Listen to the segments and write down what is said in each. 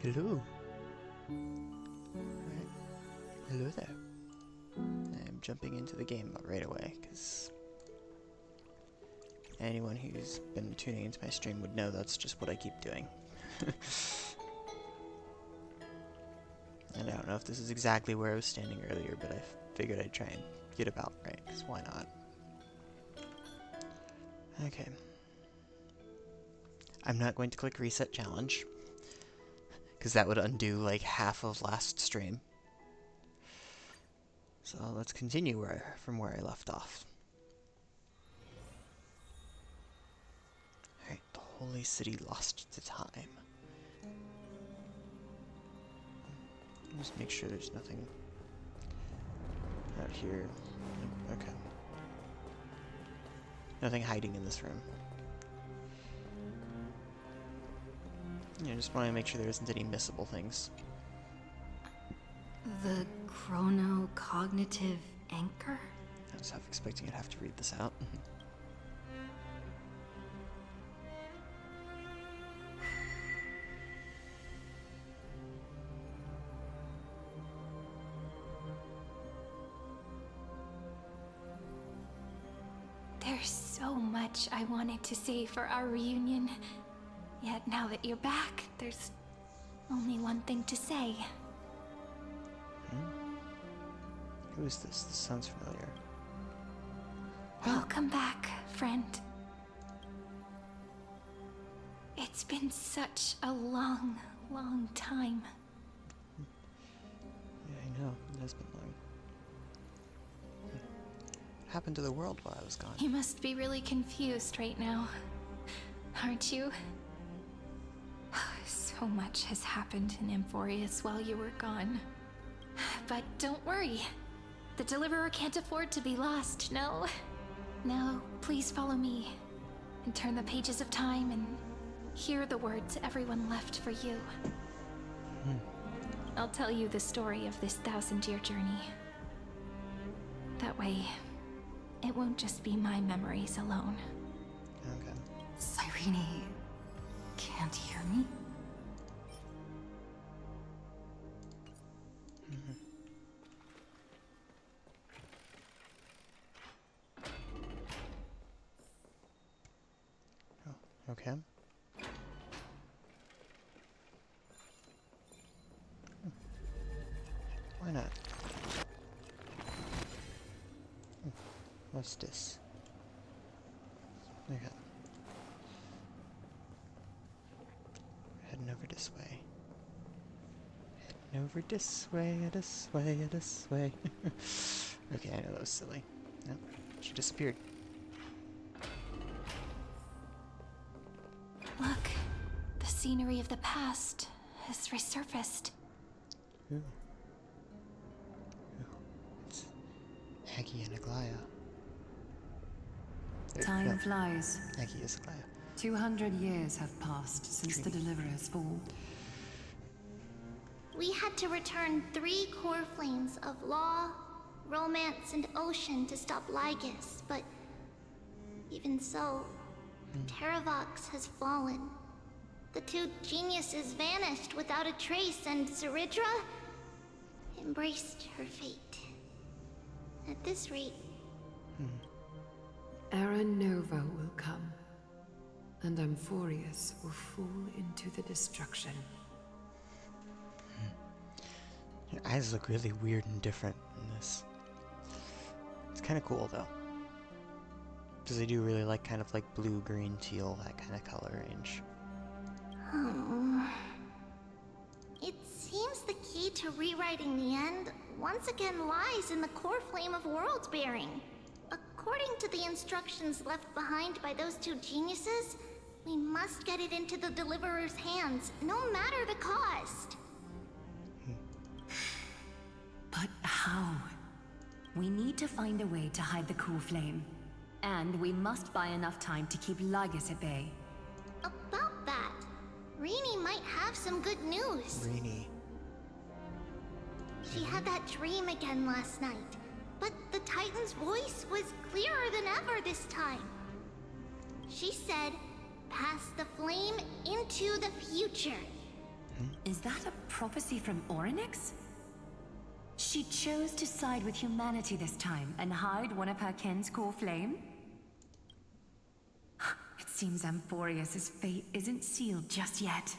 Hello. Alright. Hello there. I'm jumping into the game right away, because anyone who's been tuning into my stream would know that's just what I keep doing. And I don't know if this is exactly where I was standing earlier, but I figured I'd try and get about right, because why not? Okay. I'm not going to click reset challenge, because that would undo like half of last stream. So let's continue from where I left off. Alright, the holy city lost to time. Just make sure there's nothing out here. Okay. Nothing hiding in this room. Yeah, just want to make sure there isn't any missable things. The chronocognitive anchor? I was half expecting I'd have to read this out. There's so much I wanted to say for our reunion. Yet now that you're back, there's only one thing to say. Who is this? This sounds familiar. Welcome back, friend. It's been such a long, long time. Yeah, I know. It has been long. What happened to the world while I was gone? You must be really confused right now, aren't you? So much has happened in Amphoreus while you were gone. But don't worry. The Deliverer can't afford to be lost, no? No, please follow me and turn the pages of time and hear the words everyone left for you. I'll tell you the story of this 1000-year journey. That way, it won't just be my memories alone. Okay. Cyrene can't hear me? Okay. Why not? What's this? Okay. Heading over this way. Heading over this way, this way, this way. Okay, I know that was silly. Yep, she disappeared. Look, the scenery of the past has resurfaced. Ooh. Ooh. It's Aggie and Aglaya. Time flies. Aggie is Aglaya. 200 years have passed since the Deliverer's fall. We had to return 3 core flames of law, romance, and ocean to stop Lygus, but even so, Terravox has fallen. The 2 geniuses vanished without a trace, and Seridra embraced her fate. At this rate, Era Nova will come, and Amphoreus will fall into the destruction. Your eyes look really weird and different in this. It's kind of cool though. Because they do really like kind of like blue, green, teal, that kind of color range. it seems the key to rewriting the end once again lies in the core flame of world bearing. According to the instructions left behind by those 2 geniuses, we must get it into the Deliverer's hands, no matter the cost. But how? We need to find a way to hide the cool flame. And we must buy enough time to keep Lygus at bay. About that, Rini might have some good news. Rini. She had that dream again last night, but the Titan's voice was clearer than ever this time. She said, "Pass the flame into the future." Is that a prophecy from Orynyx? She chose to side with humanity this time and hide one of her kin's core flame? It seems Amphoreus' fate isn't sealed just yet.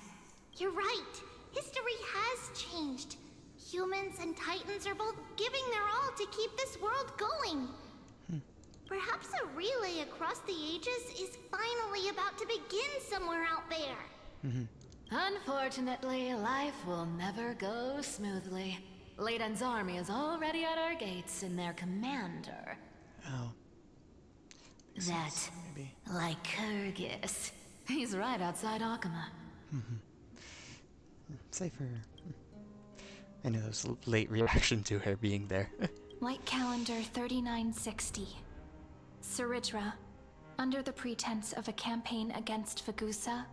You're right. History has changed. Humans and Titans are both giving their all to keep this world going. Perhaps a relay across the ages is finally about to begin somewhere out there. Unfortunately, life will never go smoothly. Leiden's army is already at our gates, and their commander, Oh. that Maybe. Lycurgus, he's right outside Akama. Safer. I know it was a late reaction to her being there. White Calendar 3960. Seridra, under the pretense of a campaign against Fagusa,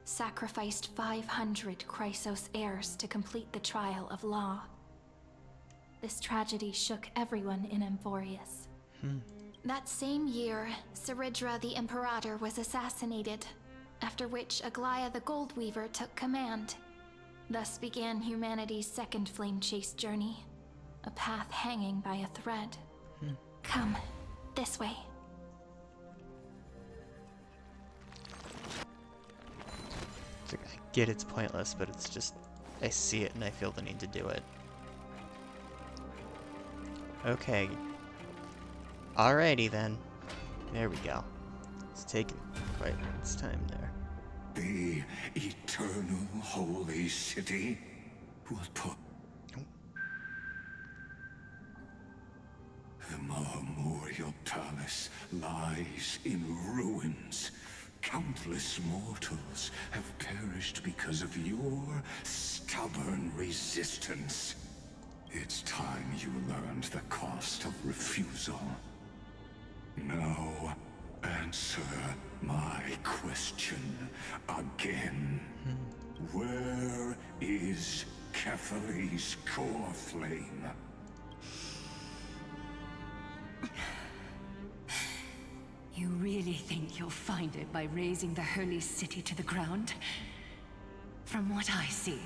sacrificed 500 Chrysos heirs to complete the trial of law. This tragedy shook everyone in Amphoreus. That same year, Seridra the Imperator was assassinated, after which Aglaya the Goldweaver took command. Thus began humanity's second flame chase journey, a path hanging by a thread. Come, this way. It's like, I get it's pointless, but it's just, I see it and I feel the need to do it. Okay. Alrighty then. There we go. It's taken quite its time there. The eternal holy city will put the memorial palace lies in ruins. Countless mortals have perished because of your stubborn resistance. It's time you learned the cost of refusal. Now, answer my question again. Where is Kefali's core flame? You really think you'll find it by razing the holy city to the ground? From what I see,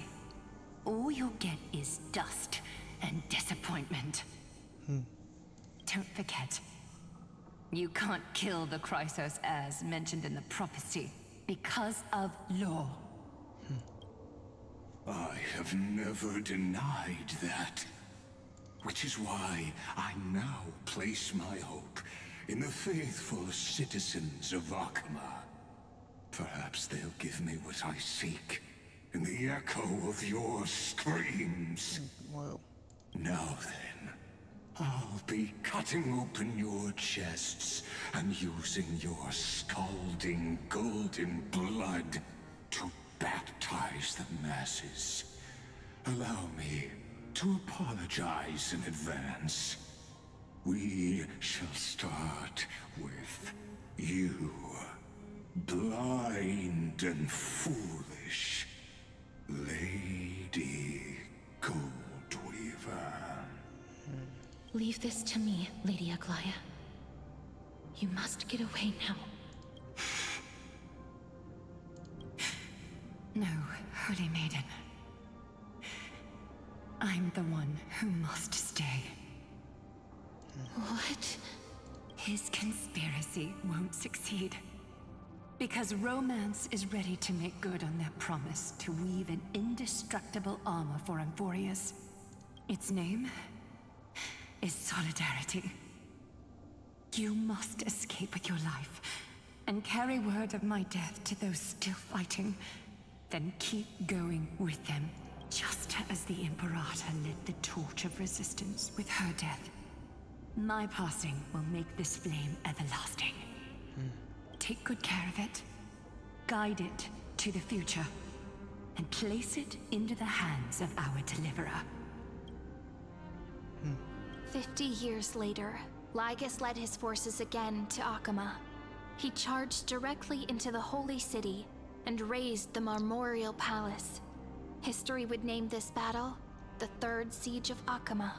all you'll get is dust and disappointment. Don't forget, you can't kill the Chrysos heirs mentioned in the prophecy. because of law. I have never denied that. Which is why I now place my hope in the faithful citizens of Akama. Perhaps they'll give me what I seek in the echo of your screams. Whoa. Now then, I'll be cutting open your chests and using your scalding golden blood to baptize the masses. Allow me to apologize in advance. We shall start with you, blind and foolish Lady Goldweaver. Leave this to me, Lady Aglaya. You must get away now. No, Holy Maiden. I'm the one who must stay. What? His conspiracy won't succeed. Because Romance is ready to make good on their promise to weave an indestructible armor for Amphoreus. Its name is Solidarity. You must escape with your life and carry word of my death to those still fighting. Then keep going with them, just as the Imperator lit the torch of resistance with her death. My passing will make this flame everlasting. Take good care of it, guide it to the future, and place it into the hands of our deliverer. 50 years later, Lygus led his forces again to Akama. He charged directly into the Holy City and razed the Marmorial Palace. History would name this battle the Third Siege of Akama.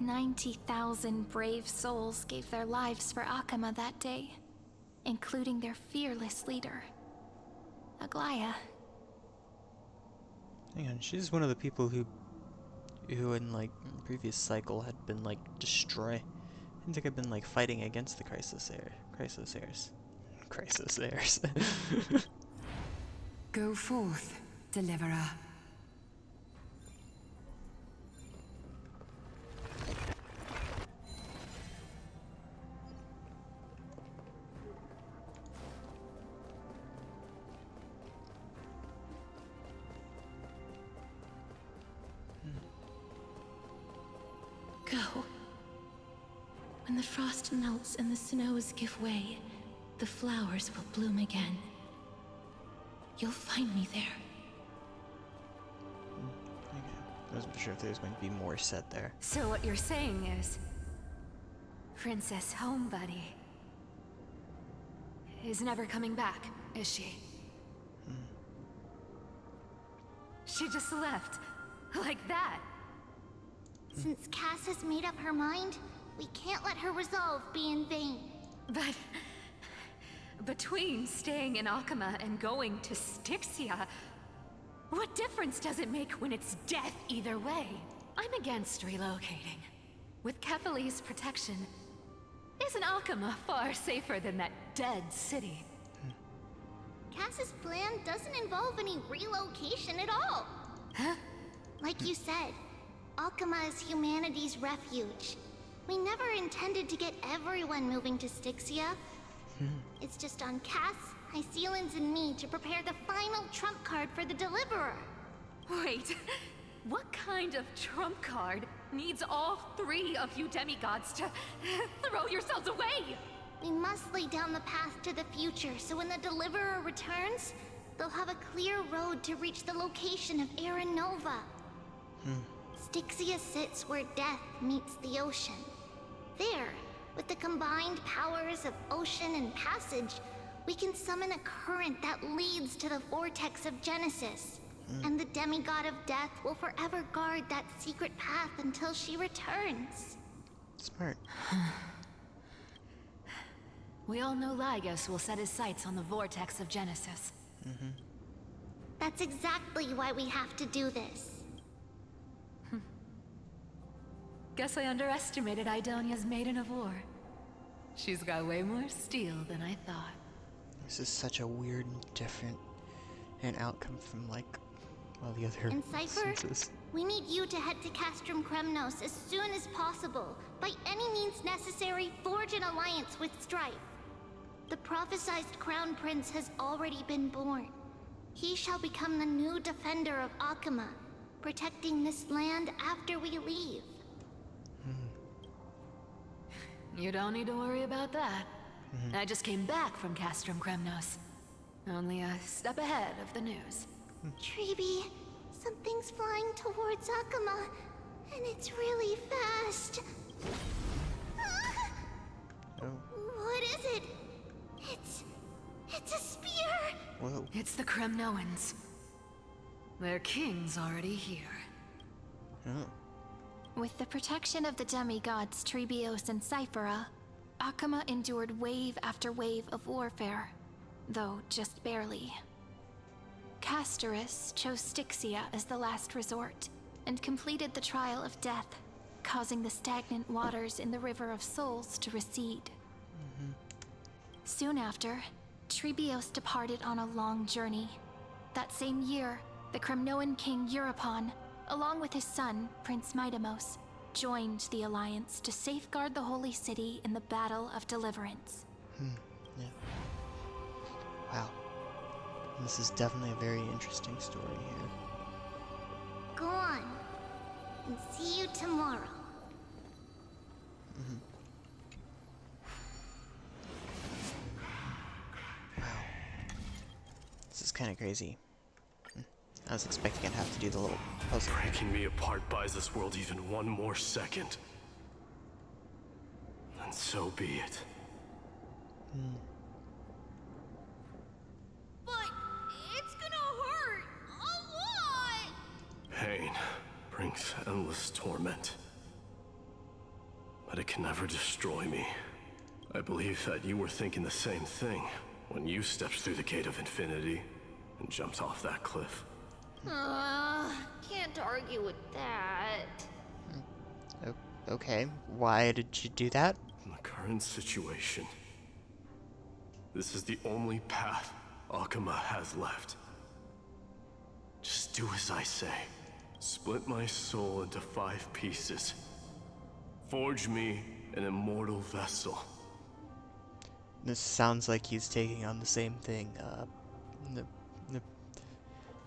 90,000 brave souls gave their lives for Akama that day, including their fearless leader, Aglaya. Hang on, she's one of the people who in like previous cycle had been like I think I've been like fighting against the Crisis Heirs. Go forth, deliverer. Go. When the frost melts and the snows give way, the flowers will bloom again. You'll find me there. Okay. I wasn't sure if there was going to be more said there. So what you're saying is... Princess Homebuddy... is never coming back, is she? She just left. Like that. Since Cass has made up her mind, we can't let her resolve be in vain. But... between staying in Akama and going to Styxia... what difference does it make when it's death either way? I'm against relocating. With Kefali's protection, isn't Akama far safer than that dead city? Cass's plan doesn't involve any relocation at all. Huh? Like you said, Akama is humanity's refuge. We never intended to get everyone moving to Styxia. It's just on Cass, Hycealans, and me to prepare the final trump card for the Deliverer. Wait, what kind of trump card needs all three of you demigods to throw yourselves away? We must lay down the path to the future so when the Deliverer returns, they'll have a clear road to reach the location of Era Nova. Styxia sits where death meets the ocean. There, with the combined powers of ocean and passage, we can summon a current that leads to the vortex of Genesis. And the demigod of death will forever guard that secret path until she returns. Smart. We all know Lygus will set his sights on the vortex of Genesis. That's exactly why we have to do this. Guess I underestimated Idonia's Maiden of War. She's got way more steel than I thought. This is such a weird and different an outcome from like all the other And Cypher, instances. we need you to head to Castrum Kremnos as soon as possible. By any means necessary, forge an alliance with Strife. The prophesized Crown Prince has already been born. He shall become the new defender of Akama, protecting this land after we leave. You don't need to worry about that. I just came back from Castrum Kremnos. Only a step ahead of the news. Treeby, something's flying towards Akama, and it's really fast. Oh, What is it? It's a spear! whoa. It's the Kremnoans. Their king's already here. Oh. With the protection of the demigods Trebios and Cyphera, Akama endured wave after wave of warfare, though just barely. Castorus chose Styxia as the last resort, and completed the trial of death, causing the stagnant waters in the River of Souls to recede. Soon after, Trebios departed on a long journey. That same year, the Kremnoan king Euripon, along with his son, Prince Midamos, joined the Alliance to safeguard the Holy City in the Battle of Deliverance. Yeah. Wow. This is definitely a very interesting story here. Go on, and see you tomorrow. Wow. This is kind of crazy. I was expecting I'd have to do the little puzzle. Breaking me apart buys this world even one more second. And so be it. But it's gonna hurt a lot! Pain brings endless torment. But it can never destroy me. I believe that you were thinking the same thing when you stepped through the gate of infinity and jumped off that cliff. Can't argue with that. Okay, why did you do that? In the current situation, this is the only path Akama has left. Just do as I say. Split my soul into 5 pieces. Forge me an immortal vessel. This sounds like he's taking on the same thing, the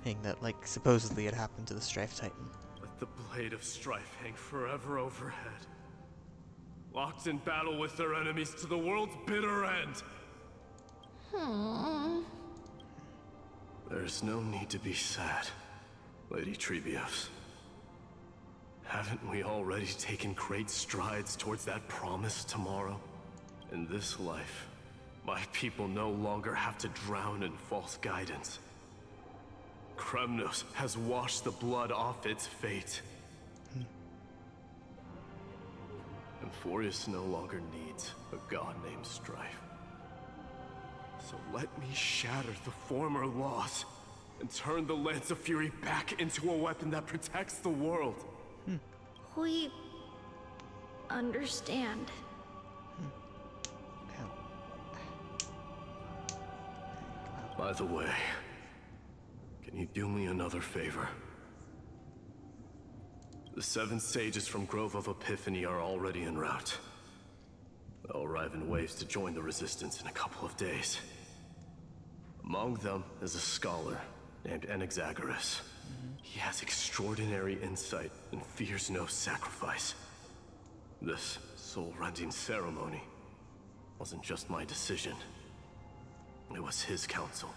thing that, like, supposedly had happened to the Strife Titan. Let the blade of strife hang forever overhead. Locked in battle with their enemies to the world's bitter end. There's no need to be sad, Lady Trebios. Haven't we already taken great strides towards that promise tomorrow? In this life, my people no longer have to drown in false guidance. Kremnos has washed the blood off its fate. Amphoreus no longer needs a god named Strife. So let me shatter the former laws and turn the Lance of Fury back into a weapon that protects the world. We understand. By the way, can you do me another favor? The 7 sages from Grove of Epiphany are already en route. They'll arrive in waves to join the Resistance in a couple of days. Among them is a scholar named Anaxagoras. He has extraordinary insight and fears no sacrifice. This soul-rending ceremony wasn't just my decision. It was his counsel.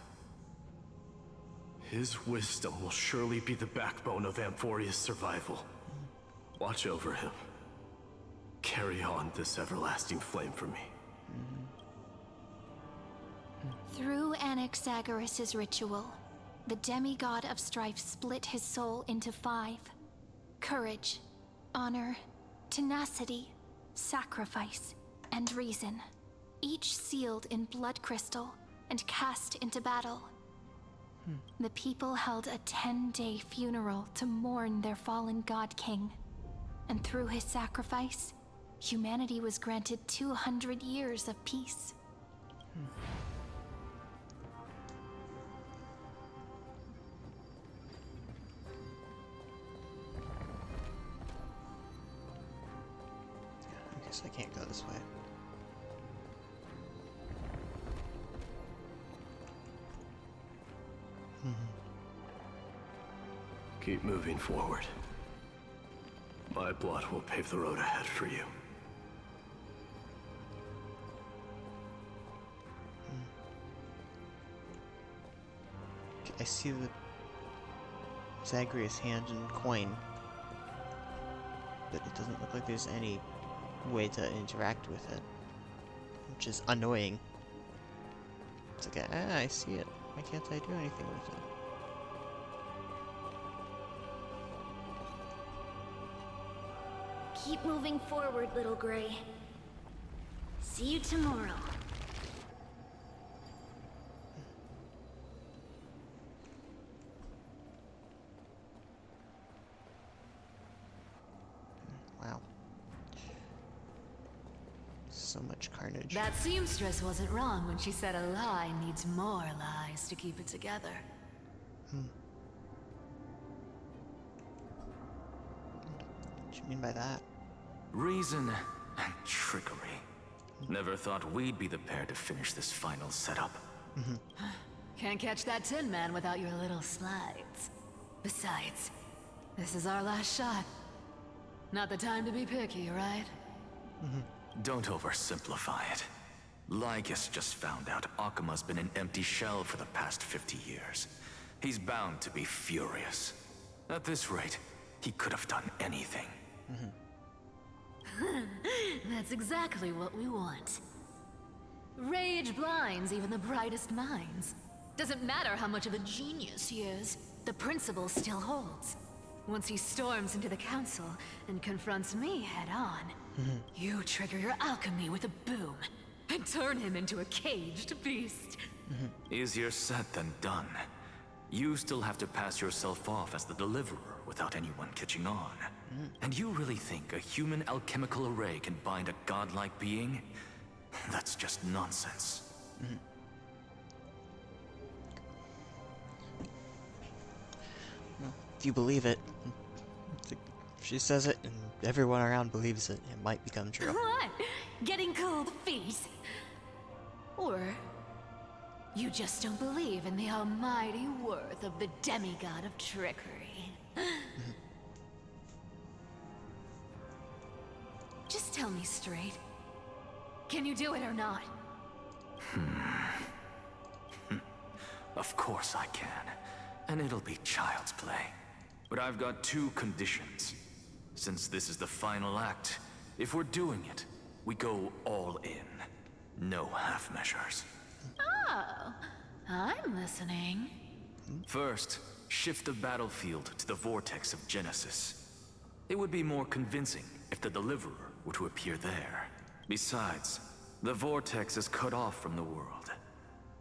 His wisdom will surely be the backbone of Amphoreus' survival. Watch over him. Carry on this everlasting flame for me. Through Anaxagoras' ritual, the demigod of strife split his soul into 5. Courage, honor, tenacity, sacrifice, and reason. Each sealed in blood crystal and cast into battle. The people held a 10-day funeral to mourn their fallen god king. And through his sacrifice, humanity was granted 200 years of peace. this way. Keep moving forward. My blood will pave the road ahead for you. Okay, I see the Zagreus hand and coin, but it doesn't look like there's any way to interact with it, which is annoying. It's like, I see it. Why can't I do anything with it? Keep moving forward, little Gray. See you tomorrow. Wow. So much carnage. That seamstress wasn't wrong when she said a lie needs more lies to keep it together. What do you mean by that? Reason and trickery. Never thought we'd be the pair to finish this final setup. Can't catch that Tin Man without your little slides. Besides, this is our last shot. Not the time to be picky, right? Don't oversimplify it. Lygus just found out Akima's been an empty shell for the past 50 years. He's bound to be furious. At this rate, he could have done anything. That's exactly what we want. Rage blinds even the brightest minds. Doesn't matter how much of a genius he is, the principle still holds. Once he storms into the council and confronts me head-on, you trigger your alchemy with a boom and turn him into a caged beast. Easier said than done. You still have to pass yourself off as the deliverer without anyone catching on. And you really think a human alchemical array can bind a godlike being? That's just nonsense. Well, if you believe it, if she says it and everyone around believes it, it might become true. What? Getting cold feet? Or you just don't believe in the almighty worth of the demigod of trickery? Just tell me straight. Can you do it or not? Of course I can. And it'll be child's play. But I've got two conditions. Since this is the final act, if we're doing it, we go all in. No half measures. Oh, I'm listening. First, shift the battlefield to the vortex of Genesis. It would be more convincing if the Deliverer were to appear there. Besides, the vortex is cut off from the world.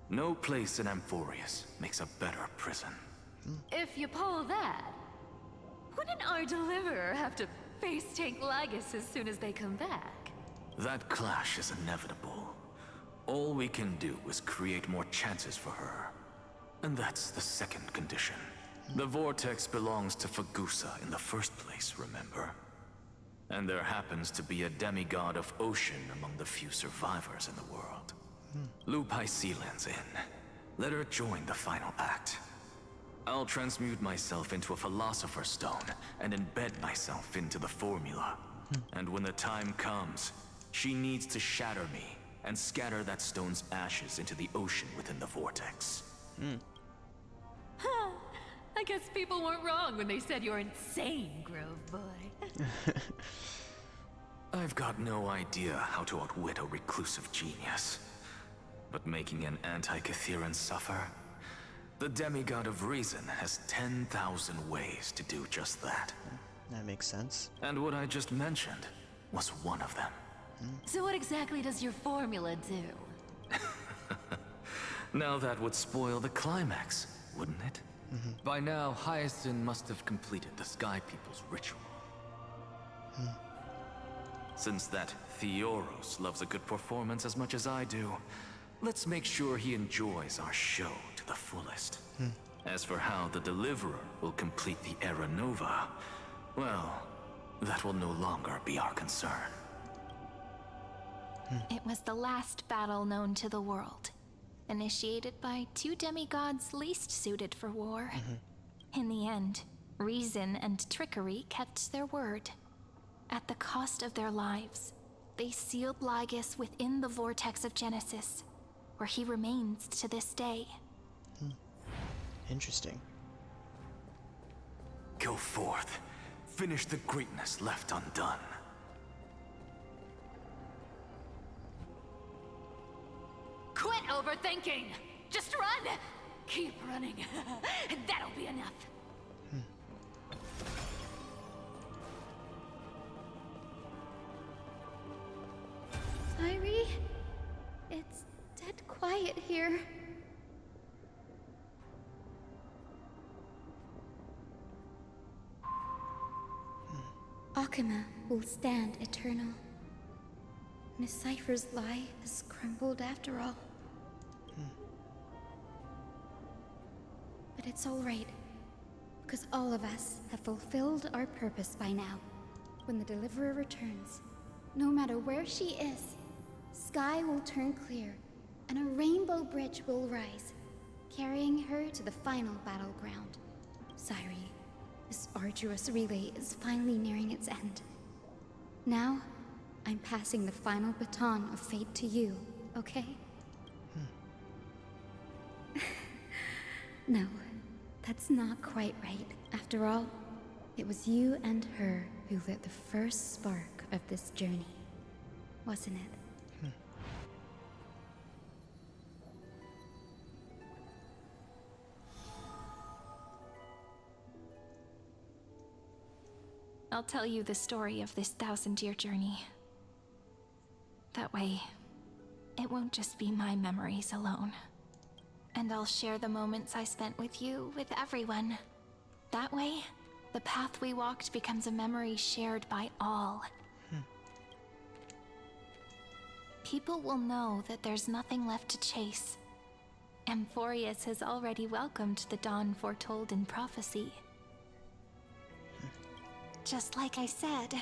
No place in Amphoreus makes a better prison. If you pull that, wouldn't our deliverer have to face tank Lygus as soon as they come back? That clash is inevitable. All we can do is create more chances for her. And that's the second condition. The vortex belongs to Fagusa in the first place, remember? And there happens to be a demigod of ocean among the few survivors in the world. Lupai Sealand's in. Let her join the final act. I'll transmute myself into a Philosopher's Stone and embed myself into the formula. And when the time comes, she needs to shatter me and scatter that stone's ashes into the ocean within the vortex. I guess people weren't wrong when they said you're insane, Grove Boy. I've got no idea how to outwit a reclusive genius. But making an anti-Catheran suffer? The demigod of reason has 10,000 ways to do just that. That makes sense. And what I just mentioned was one of them. So what exactly does your formula do? Now that would spoil the climax, wouldn't it? By now, Hyacinth must have completed the Sky People's ritual. Since that Theoros loves a good performance as much as I do, let's make sure he enjoys our show to the fullest. As for how the Deliverer will complete the Era Nova, well, that will no longer be our concern. It was the last battle known to the world, initiated by two demigods least suited for war. In the end, reason and trickery kept their word. At the cost of their lives, they sealed Lygus within the vortex of Genesis, where he remains to this day. Interesting. Go forth. Finish the greatness left undone. Quit overthinking! Just run! Keep running. That'll be enough. Sairi, it's dead quiet here. Akama will stand eternal. Miss Cypher's lie has crumbled after all. But it's all right, because all of us have fulfilled our purpose by now. When the Deliverer returns, no matter where she is, sky will turn clear, and a rainbow bridge will rise, carrying her to the final battleground. Sairi, this arduous relay is finally nearing its end. Now, I'm passing the final baton of fate to you, okay? No, that's not quite right. After all, it was you and her who lit the first spark of this journey, wasn't it? I'll tell you the story of this 1,000-year journey. That way, it won't just be my memories alone. And I'll share the moments I spent with you with everyone. That way, the path we walked becomes a memory shared by all. People will know that there's nothing left to chase. Amphoreus has already welcomed the dawn foretold in prophecy. Just like I said,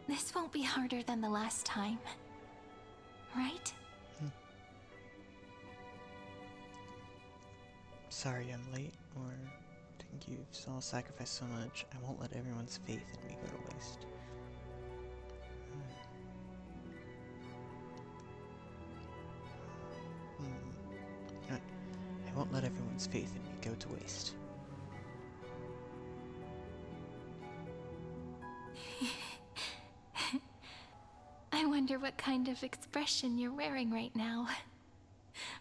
this won't be harder than the last time. Right? Sorry I'm late, or think you've all sacrificed so much. I won't let everyone's faith in me go to waste. You know what? I won't let everyone's faith in me go to waste. I wonder what kind of expression you're wearing right now.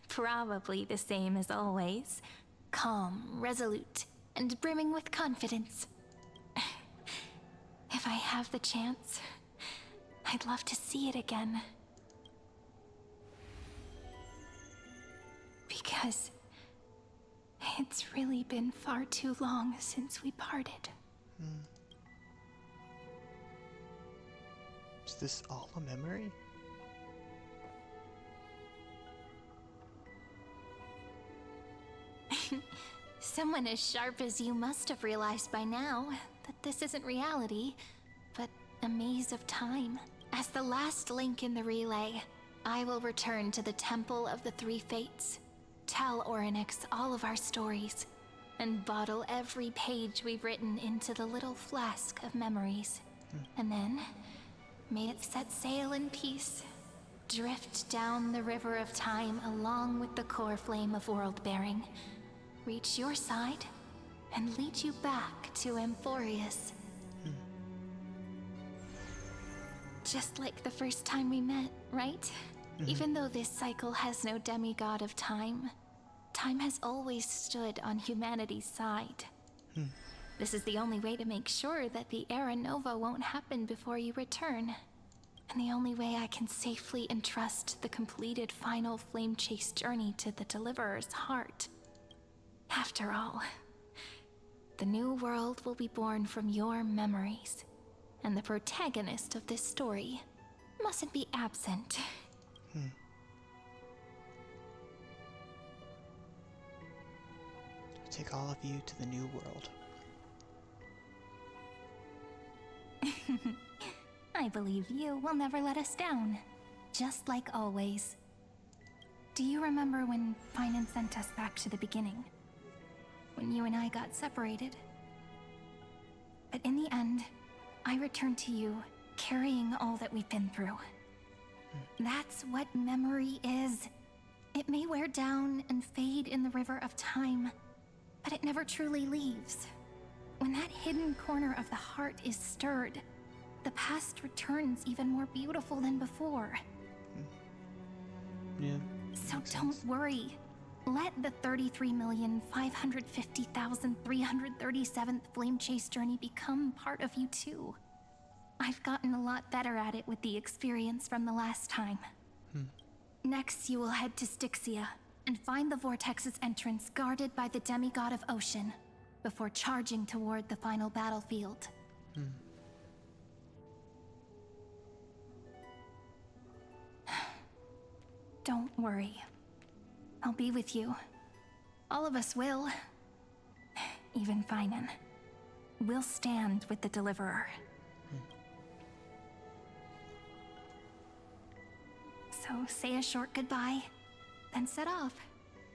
Probably the same as always. Calm, resolute, and brimming with confidence. If I have the chance, I'd love to see it again. Because it's really been far too long since we parted. Is this all a memory? Someone as sharp as you must have realized by now that this isn't reality, but a maze of time. As the last link in the relay, I will return to the Temple of the Three Fates, tell Orynyx all of our stories, and bottle every page we've written into the little flask of memories. And then, may it set sail in peace, drift down the river of time along with the core flame of world-bearing, reach your side, and lead you back to Amphoreus. Just like the first time we met, right? Even though this cycle has no demigod of time, time has always stood on humanity's side. This is the only way to make sure that the Era Nova won't happen before you return. And the only way I can safely entrust the completed final flame chase journey to the Deliverer's heart. After all, the new world will be born from your memories, and the protagonist of this story mustn't be absent. I'll take all of you to the new world. I believe you will never let us down. just like always. Do you remember when Finan sent us back to the beginning? When you and I got separated? But in the end, I returned to you, carrying all that we've been through. That's what memory is. It may wear down and fade in the river of time, but it never truly leaves. When that hidden corner of the heart is stirred, the past returns even more beautiful than before. Yeah. So don't worry. Let the 33,550,337th Flame Chase journey become part of you too. I've gotten a lot better at it with the experience from the last time. Next, you will head to Styxia and find the Vortex's entrance guarded by the demigod of ocean before charging toward the final battlefield. Don't worry. I'll be with you. All of us will. Even Finan. We'll stand with the Deliverer. So say a short goodbye, then set off,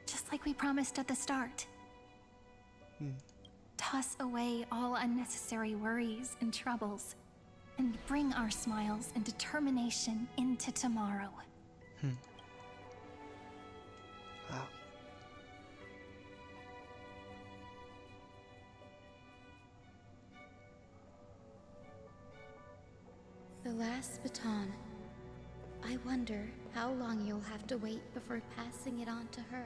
just like we promised at the start. Toss away all unnecessary worries and troubles, and bring our smiles and determination into tomorrow. Wow. The last baton. I wonder how long you'll have to wait before passing it on to her.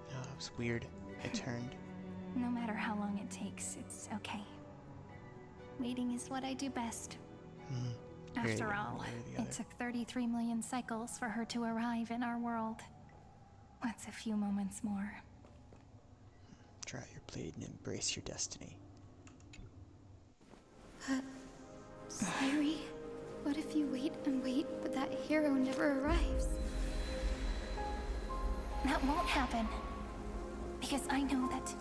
Oh, that was weird. I turned. No matter how long it takes, it's okay. Waiting is what I do best. After all, it took 33 million cycles for her to arrive in our world. What's a few moments more? Draw your blade and embrace your destiny. Sayuri, what if you wait and wait, but that hero never arrives? That won't happen. Because I know that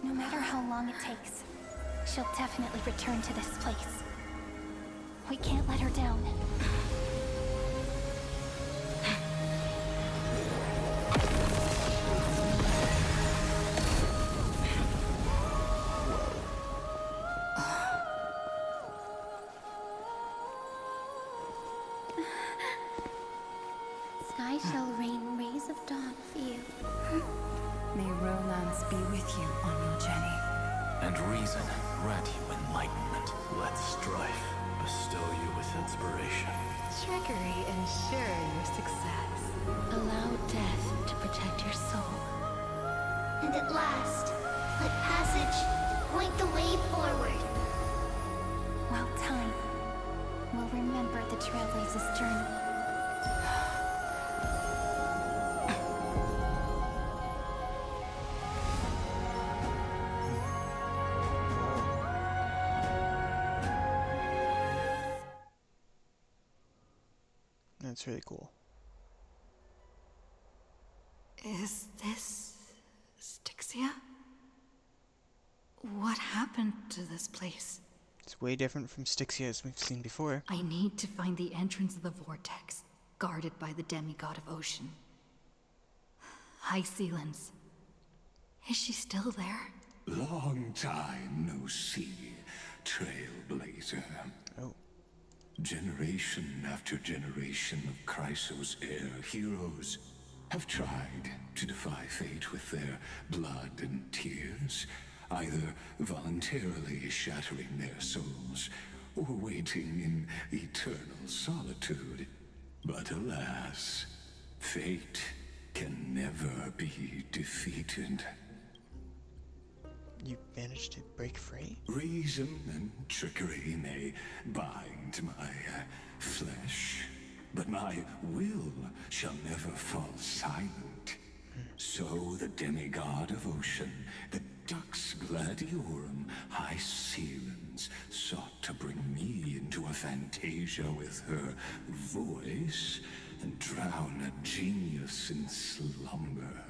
no matter how long it takes, she'll definitely return to this place. We can't let her down. Sky shall rain rays of dawn for you. May romance be with you on your journey. And reason grant you enlightenment. Let strife bestow you with inspiration. Trickery ensure your success. Allow death to protect your soul. And at last, let passage point the way forward. Well, time will remember the Trailblazer's journey. That's really cool. Is this Styxia? What happened to this place? It's way different from Styxia as we've seen before. I need to find the entrance of the vortex, guarded by the demigod of ocean. High Sealens. Is she still there? Long time no see, Trailblazer. Oh. Generation after generation of Chrysos heir heroes have tried to defy fate with their blood and tears, either voluntarily shattering their souls or waiting in eternal solitude. But alas, fate can never be defeated. You managed to break free? Reason and trickery may bind my flesh, but my will shall never fall silent. So the demigod of ocean, the Dux Gladiorum, High Sealens, sought to bring me into a fantasia with her voice and drown a genius in slumber.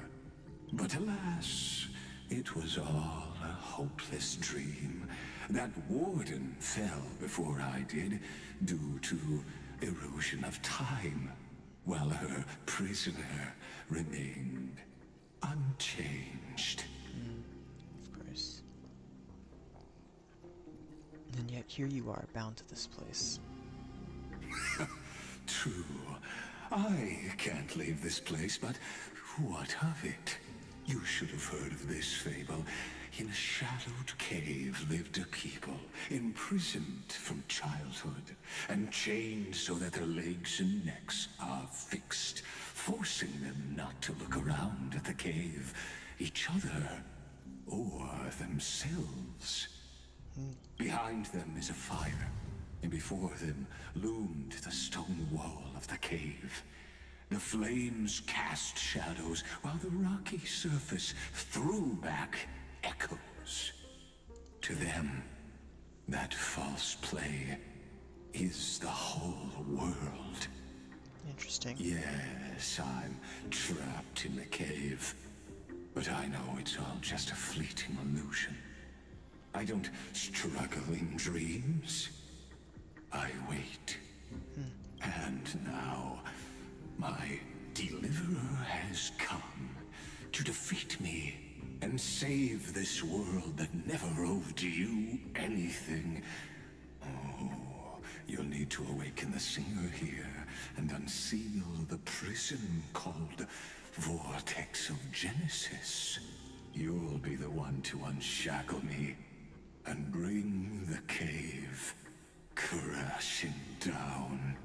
But alas, it was all a hopeless dream. That warden fell before I did, due to erosion of time, while her prisoner remained unchanged. Of course. And yet here you are, bound to this place. True. I can't leave this place, but what of it? You should have heard of this fable. In a shadowed cave lived a people, imprisoned from childhood, and chained so that their legs and necks are fixed, forcing them not to look around at the cave, each other, or themselves. Behind them is a fire, and before them loomed the stone wall of the cave. The flames cast shadows, while the rocky surface threw back echoes. To them, that false play is the whole world. Interesting. Yes, I'm trapped in the cave, but I know it's all just a fleeting illusion. I don't struggle in dreams. I wait. And now, my deliverer has come to defeat me and save this world that never owed you anything. Oh, you'll need to awaken the singer here and unseal the prison called Vortex of Genesis. You'll be the one to unshackle me and bring the cave crashing down.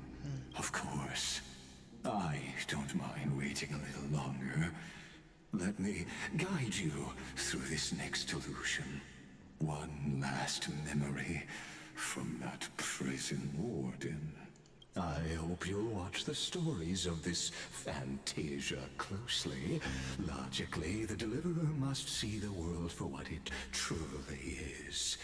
Of course, I don't mind waiting a little longer. Let me guide you through this next illusion. One last memory from that prison warden. I hope you'll watch the stories of this Fantasia closely. Logically, the Deliverer must see the world for what it truly is.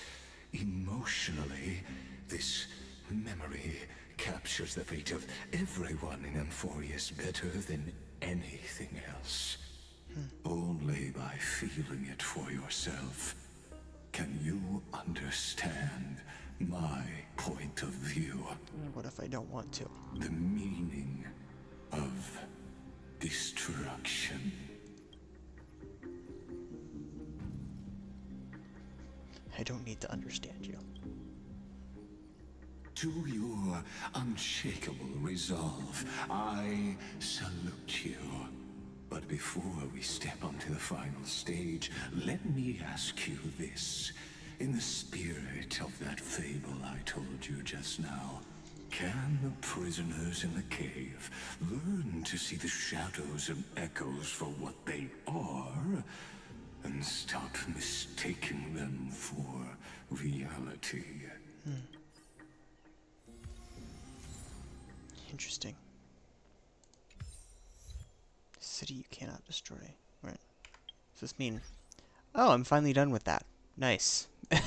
Emotionally, this memory captures the fate of everyone in Amphoreus better than anything else. Only by feeling it for yourself can you understand my point of view. What if I don't want to? The meaning of destruction. I don't need to understand you. To your unshakable resolve, I salute you. But before we step onto the final stage, let me ask you this. In the spirit of that fable I told you just now, can the prisoners in the cave learn to see the shadows and echoes for what they are, and stop mistaking them for reality? Interesting. City you cannot destroy. Right. Does this mean... Oh, I'm finally done with that. Nice. You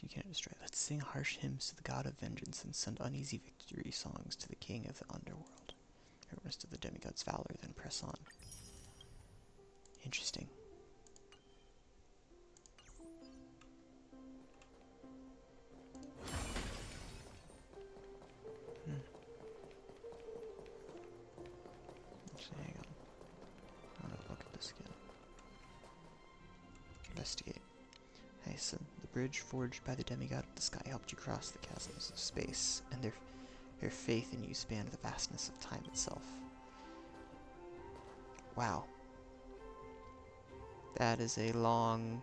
can't destroy. Let's sing harsh hymns to the god of vengeance and send uneasy victory songs to the king of the underworld. Rest of the demigod's valor, then press on. Interesting. Actually, hang on. I want to look at this again. Investigate. Hyson, the bridge forged by the demigod of the sky helped you cross the chasms of space, and their faith in you spanned the vastness of time itself. Wow. That is a long,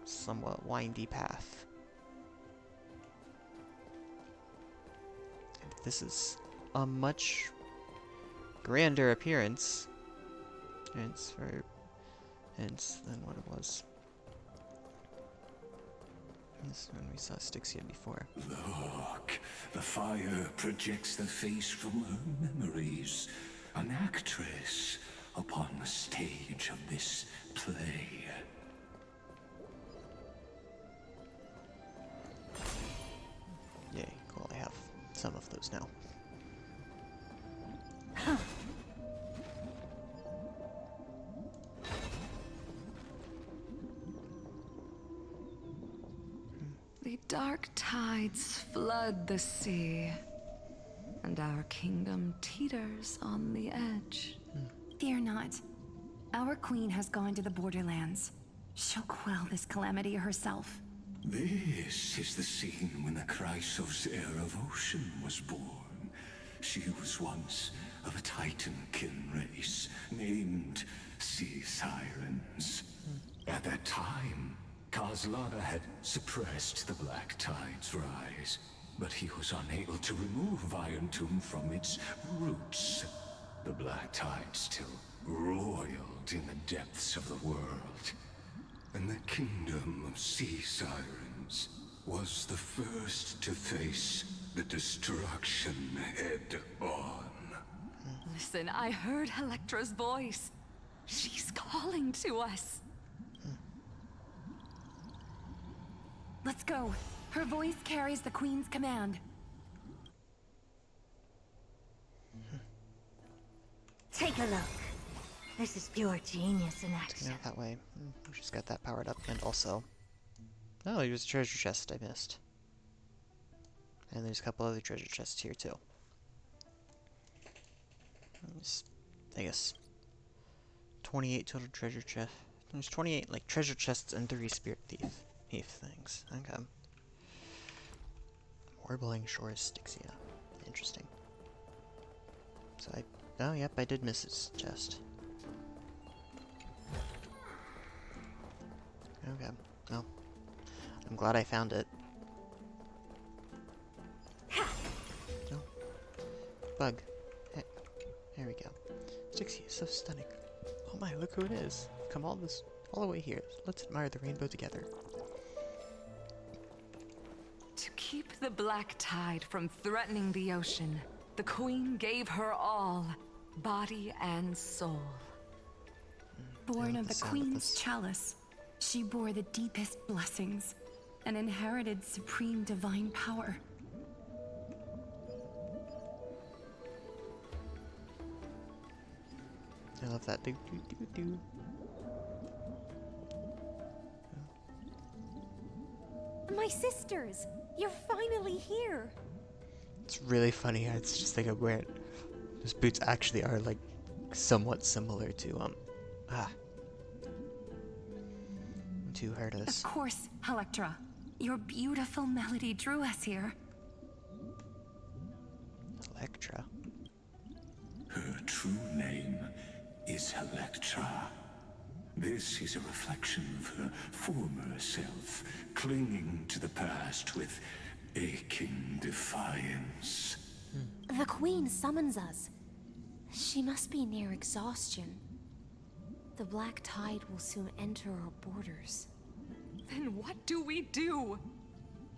somewhat windy path. And this is a much grander appearance. It's than what it was. This is when we saw Styxia before. Look, the fire projects the face from her memories. An actress upon the stage of this play. Yay, cool, I have some of those now. They dark tides flood the sea, and our kingdom teeters on the edge. Fear not. Our queen has gone to the borderlands. She'll quell this calamity herself. This is the scene when the Chrysos heir of Ocean was born. She was once of a Titankin race named Sea Sirens. At that time, Kozlana had suppressed the Black Tide's rise, but he was unable to remove Iron Tomb from its roots. The Black Tide still roiled in the depths of the world, and the kingdom of Sea Sirens was the first to face the destruction head-on. Listen, I heard Electra's voice. She's calling to us. Let's go. Her voice carries the queen's command. Take a look. This is pure genius in Yeah, action. that way. We just got that powered up, and also... Oh, there's a treasure chest I missed. And there's a couple other treasure chests here, too. There's, I guess, 28 total treasure chests. There's 28, like, treasure chests and 3 spirit thief things. Okay. Warbling Shores Styxia. Interesting. So oh, yep, I did miss its chest. Okay, well, I'm glad I found it. Oh. Bug. There we go. Styxia is so stunning. Oh my, look who it is. Come all the way here. Let's admire the rainbow together. To keep the Black Tide from threatening the ocean, the Queen gave her all, body and soul. Born of the sound of queen's this. chalice, she bore the deepest blessings and inherited supreme divine power. I love that. Do do do do. My sisters, you're finally here. It's really funny. It's just like a weird. Those boots actually are like somewhat similar to to Herdus. Of course, Electra. Your beautiful melody drew us here. Electra. Her true name is Electra. This is a reflection of her former self, clinging to the past with aching defiance. The Queen summons us. She must be near exhaustion. The Black Tide will soon enter our borders. Then what do we do?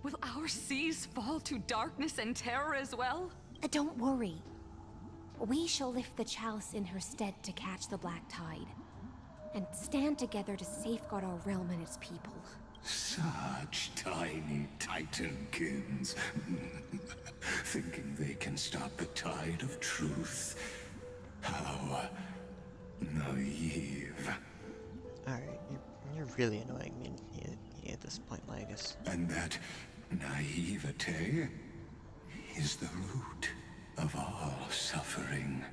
Will our seas fall to darkness and terror as well? Don't worry. We shall lift the chalice in her stead to catch the Black Tide, and stand together to safeguard our realm and its people. Such tiny Titankins, thinking they can stop the tide of truth. How naive. Alright, you're really annoying me at this point, Lagus. And that naivete is the root of all suffering.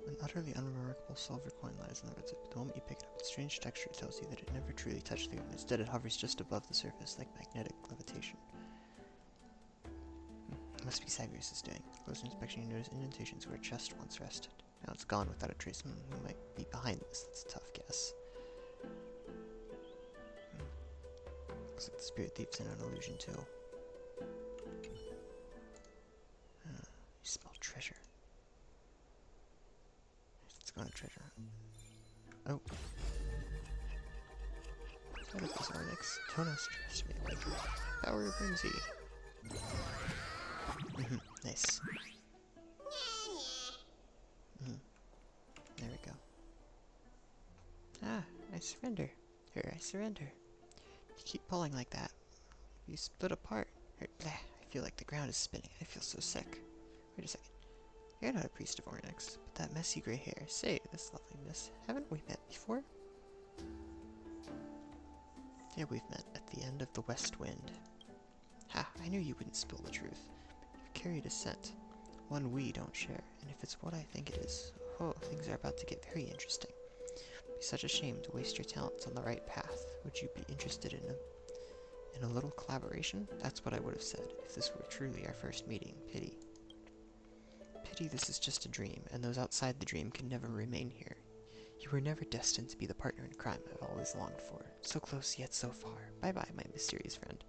An utterly unremarkable silver coin lies in the roadside. The moment you pick it up, the strange texture tells you that it never truly touched the earth. Instead, it hovers just above the surface, like magnetic levitation. It must be Zagreus' doing. Closer inspection, you notice indentations where a chest once rested. Now it's gone without a trace. Who might be behind this? That's a tough guess. Looks like the spirit thief's in an illusion too. You smell treasure. Let's go on a treasure hunt. Oh. What is this, Onyx? Tonos trust me, like power of Whimsy. Nice. There we go. Ah, I surrender. Here, I surrender. You keep pulling like that. You split apart. Blah, I feel like the ground is spinning. I feel so sick. Wait a second. You're not a priest of Ornyx, but that messy gray hair. Say, this loveliness. Haven't we met before? Yeah, we've met at the end of the West Wind. Ha, I knew you wouldn't spill the truth. You've carried a scent. One we don't share, and if it's what I think it is, oh, things are about to get very interesting. It'd be such a shame to waste your talents on the right path. Would you be interested in a little collaboration? That's what I would have said, if this were truly our first meeting. Pity. Pity this is just a dream, and those outside the dream can never remain here. You were never destined to be the partner in crime I've always longed for. So close yet so far. Bye-bye, my mysterious friend.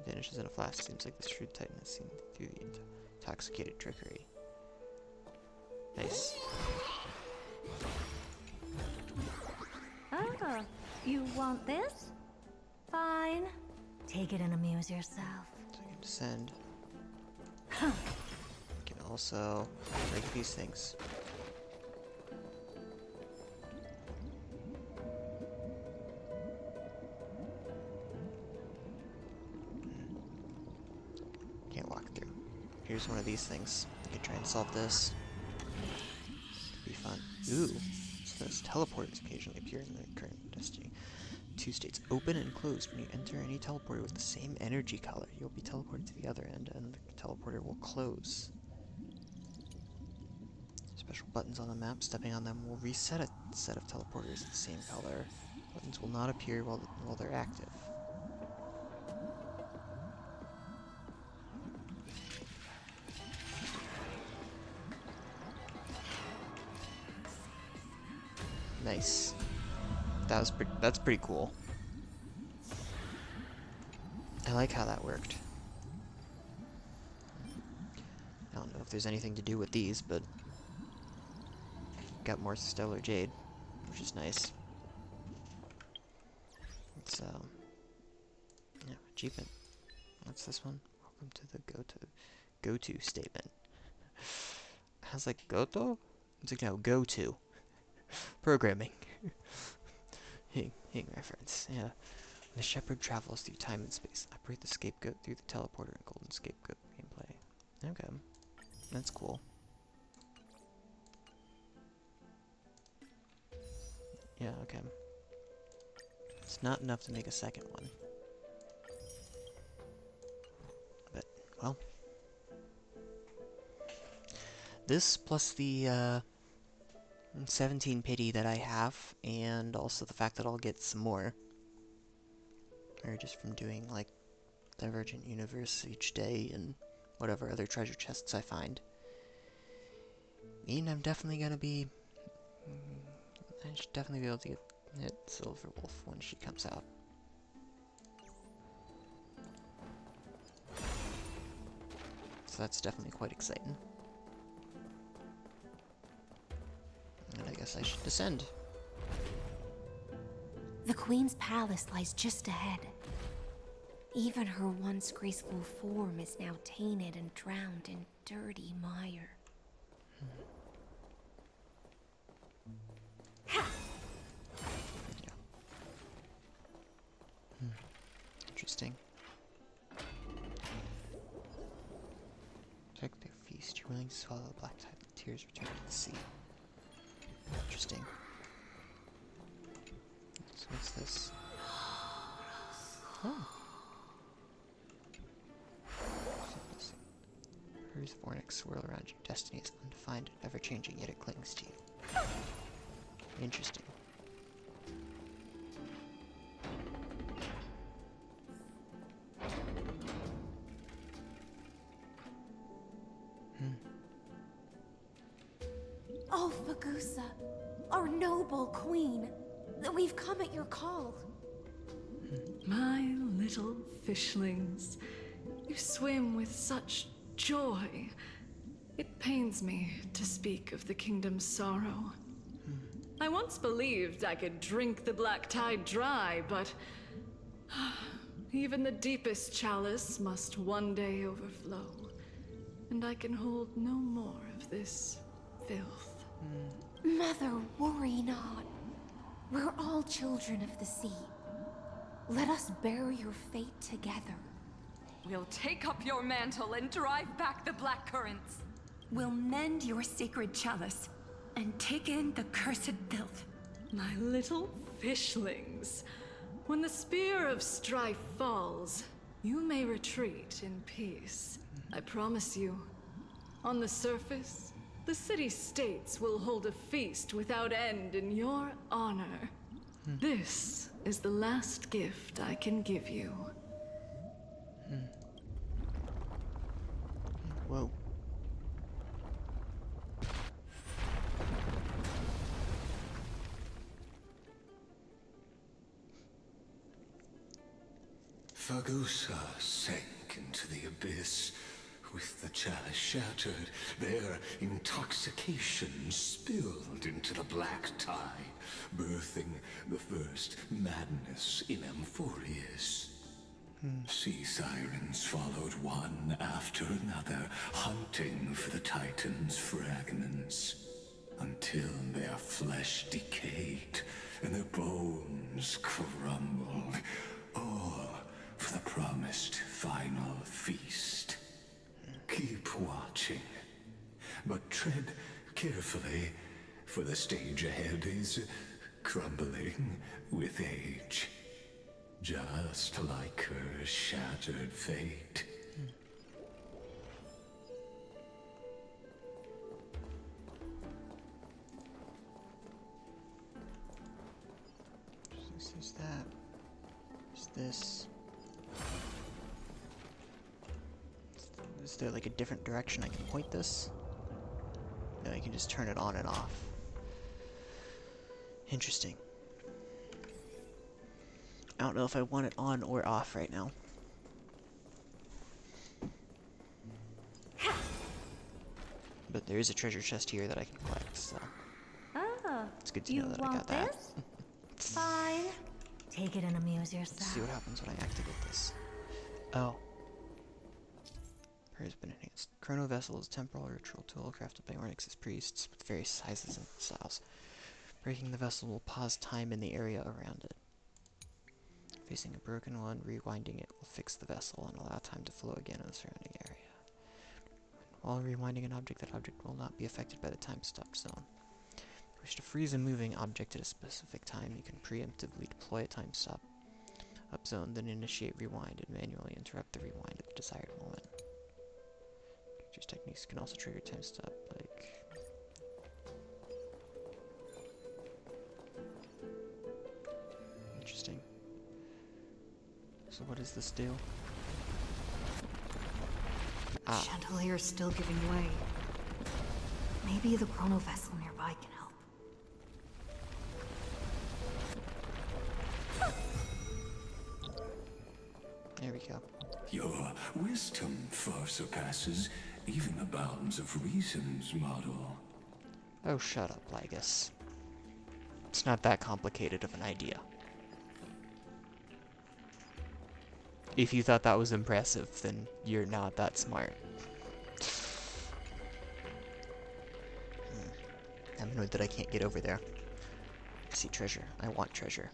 Vanishes in a flash. Seems like the shrewd Titan has seen through the intoxicated trickery. Nice. Ah, you want this? Fine. Take it and amuse yourself. So I can descend. I can also break these things. Can't walk through. Here's one of these things. I can try and solve this. Could be fun. Ooh. So those teleporters occasionally appear in the current Destiny. 2 states open and closed. When you enter any teleporter with the same energy color, you'll be teleported to the other end, and the teleporter will close. Special buttons on the map. Stepping on them will reset a set of teleporters of the same color. Buttons will not appear while they're active. Nice. That's pretty cool. I like how that worked. I don't know if there's anything to do with these, but got more stellar jade, which is nice. It's yeah, achievement. What's this one? Welcome to the go-to statement. I was like, go-to? It's like, no, go-to. Programming. Hing reference, yeah. The shepherd travels through time and space. Operate the scapegoat through the teleporter and golden scapegoat gameplay. Okay. That's cool. Yeah, okay. It's not enough to make a second one. But, well. This plus the, 17 pity that I have, and also the fact that I'll get some more. Or just from doing, like, Divergent Universe each day, and whatever other treasure chests I find. And I'm definitely gonna be... I should definitely be able to get Silver Wolf when she comes out. So that's definitely quite exciting. And I guess I should descend. The Queen's palace lies just ahead. Even her once graceful form is now tainted and drowned in dirty mire. Interesting. Check their feast. You're willing to swallow the black tide and tears return to the sea. Interesting. So what's this? Oh. Hers vornix swirl around you. Destiny is undefined and ever-changing, yet it clings to you. Interesting. Oh, Fagusa, our noble queen, we've come at your call. My little fishlings, you swim with such joy. It pains me to speak of the kingdom's sorrow. I once believed I could drink the black tide dry, but even the deepest chalice must one day overflow, and I can hold no more of this filth. Mother, worry not. We're all children of the sea. Let us bear your fate together. We'll take up your mantle and drive back the black currents. We'll mend your sacred chalice. and take in the cursed filth. My little fishlings. When the spear of strife falls, you may retreat in peace. I promise you. On the surface, the city-states will hold a feast without end in your honor. This is the last gift I can give you. Whoa. Fagusa sank into the abyss. With the chalice shattered, their intoxication spilled into the black tide, birthing the first madness in Amphoreus. Sea sirens followed one after another, hunting for the Titan's fragments, until their flesh decayed and their bones crumbled, all for the promised final feast. Keep watching, but tread carefully, for the stage ahead is crumbling with age, just like her shattered fate. Is that? Is this? Is there like a different direction I can point this? No, I can just turn it on and off. Interesting. I don't know if I want it on or off right now. But there is a treasure chest here that I can collect, so Ah, it's good to know that I got that. Fine. Take it and amuse yourself. Let's see what happens when I activate this. Oh. Prayer has been enhanced. Chrono Vessel is a temporal ritual tool crafted by Ornyx's priests with various sizes and styles. Breaking the vessel will pause time in the area around it. Facing a broken one, rewinding it will fix the vessel and allow time to flow again in the surrounding area. While rewinding an object, that object will not be affected by the time stop zone. If you wish to freeze a moving object at a specific time, you can preemptively deploy a time stop up zone, then initiate rewind and manually interrupt the rewind at the desired moment. These techniques can also trigger time stop, like... Interesting. So what does this do? Ah. Chandelier's still giving way. Maybe the chrono vessel nearby can help. There we go. Your wisdom far surpasses even the bounds of reason's model. Oh, shut up, Lygus. It's not that complicated of an idea. If you thought that was impressive, then you're not that smart. I'm annoyed that I can't get over there. I see treasure. I want treasure.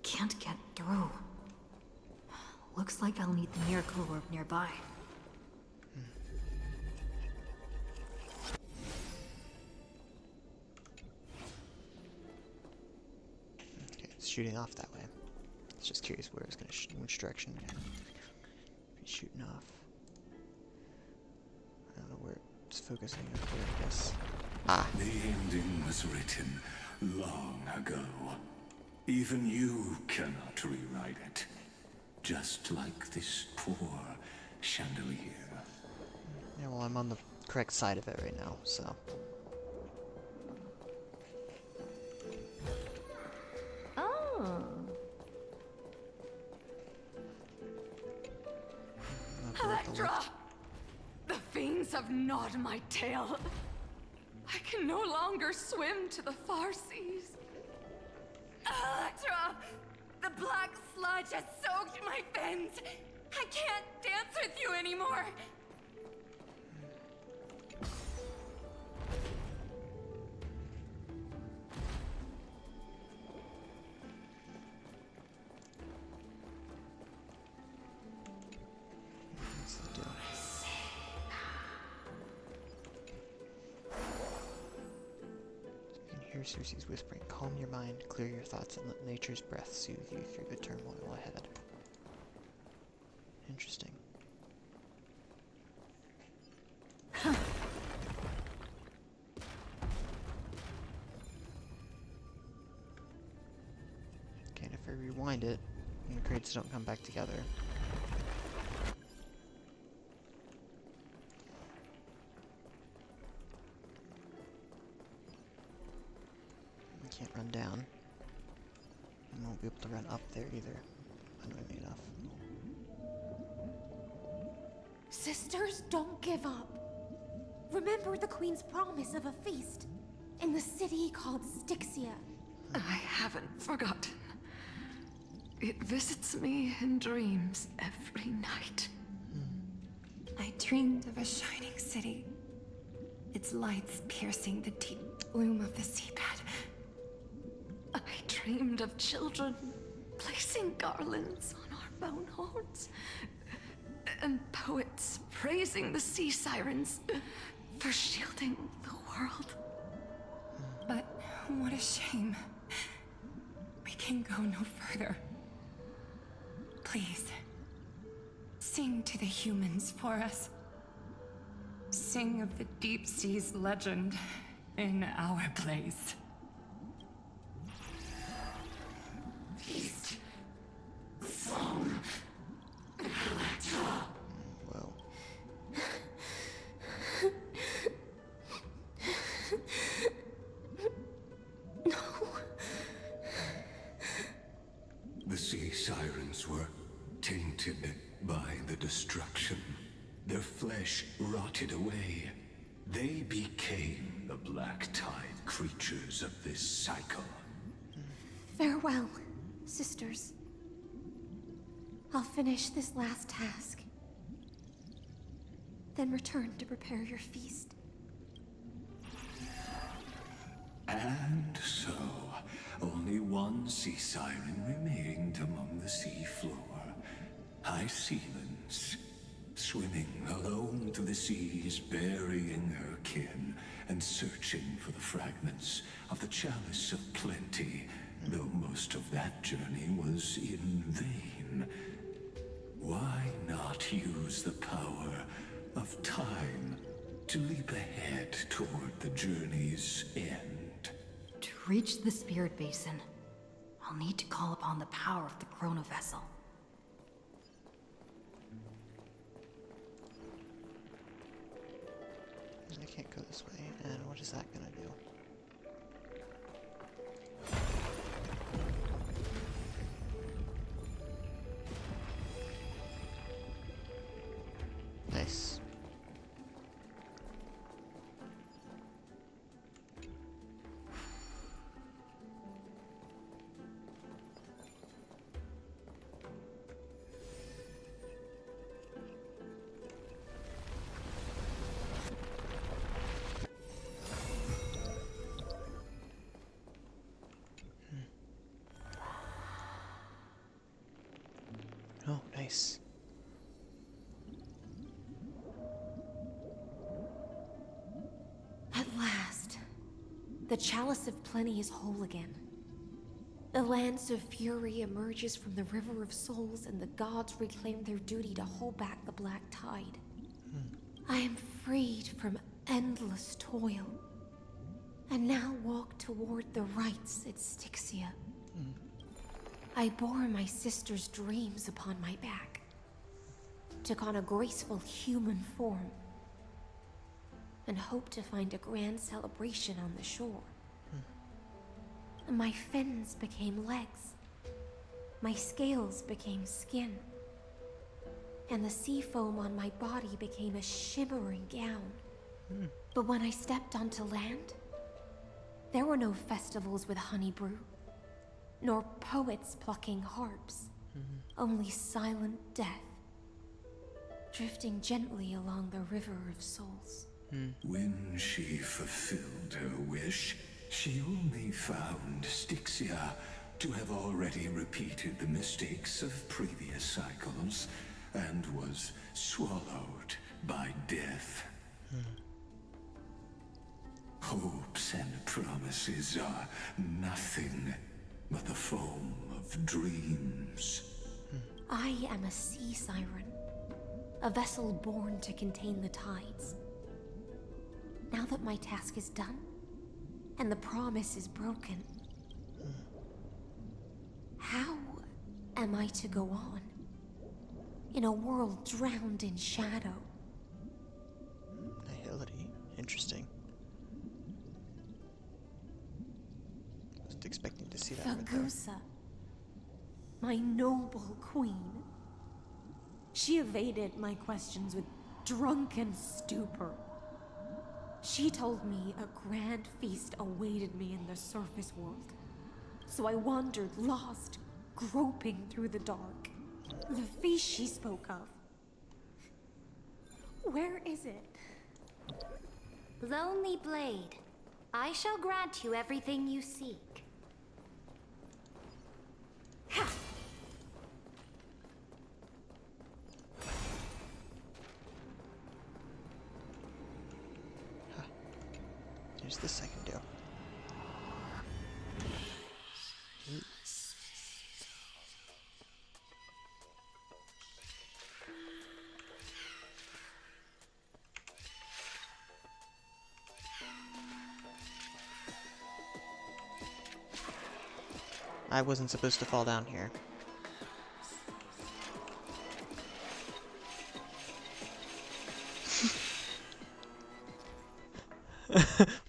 Can't get through. Looks like I'll need the miracle orb nearby. Okay, it's shooting off that way. I was just curious where it's gonna which direction it's gonna be shooting off. I don't know where it's focusing up there, I guess. Ah. The ending was written long ago. Even you cannot rewrite it. Just like this poor chandelier. Yeah, well, I'm on the correct side of it right now, so. Oh. Electra! The fiends have gnawed my tail. I can no longer swim to the far seas. Electra! The black sludge has soaked my fins! I can't dance with you anymore! Hear Susie's whispering. Calm your mind, clear your thoughts, and let nature's breath soothe you through the turmoil ahead. Interesting. Okay, and if I rewind it, the crates don't come back together. I can't run down. I won't be able to run up there either, annoyingly enough. Sisters, don't give up. Remember the Queen's promise of a feast in the city called Styxia. I haven't forgotten. It visits me in dreams every night. I dreamed of a shining city, its lights piercing the deep gloom of the seabed. I dreamed of children placing garlands on our bone horns, and poets praising the sea sirens for shielding the world. But what a shame. We can go no further. Please, sing to the humans for us. Sing of the deep sea's legend in our place. Feast from Whoa. The sea sirens were tainted by the destruction. Their flesh rotted away. They became the black tide creatures of this cycle. Farewell, sisters. I'll finish this last task, then return to prepare your feast. And so, only one sea siren remained among the sea floor. High Sealands, swimming alone through the seas, burying her kin, and searching for the fragments of the Chalice of Plenty, though most of that journey was in vain. Why not use the power of time to leap ahead toward the journey's end? To reach the Spirit Basin, I'll need to call upon the power of the Chrono Vessel. I can't go this way, and what is that gonna do? Nice. Oh, nice. At last, the Chalice of Plenty is whole again. The Lance of Fury emerges from the River of Souls, and the gods reclaim their duty to hold back the Black Tide. I am freed from endless toil, and now walk toward the rites at Styxia. I bore my sister's dreams upon my back, took on a graceful human form, and hoped to find a grand celebration on the shore. My fins became legs, my scales became skin, and the sea foam on my body became a shimmering gown. But when I stepped onto land, there were no festivals with honey brew, nor poets plucking harps, only silent death, drifting gently along the River of Souls. When she fulfilled her wish, she only found Styxia to have already repeated the mistakes of previous cycles, and was swallowed by death. Hopes and promises are nothing but the foam of dreams. I am a sea siren, a vessel born to contain the tides. Now that my task is done, and the promise is broken, how am I to go on? In a world drowned in shadow. Nihility. Interesting. Wasn't expecting to see that right there. Fagusa, my noble queen. She evaded my questions with drunken stupor. She told me a grand feast awaited me in the surface world. So I wandered lost, groping through the dark. The feast she spoke of. Where is it? Lonely Blade, I shall grant you everything you seek. Ha! Here's the second door. I wasn't supposed to fall down here.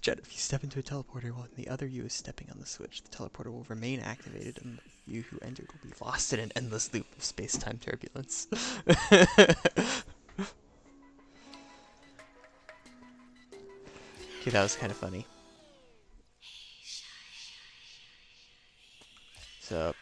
Jet, if you step into a teleporter while the other you is stepping on the switch, the teleporter will remain activated and you who entered will be lost in an endless loop of space-time turbulence. Okay, that was kind of funny. So...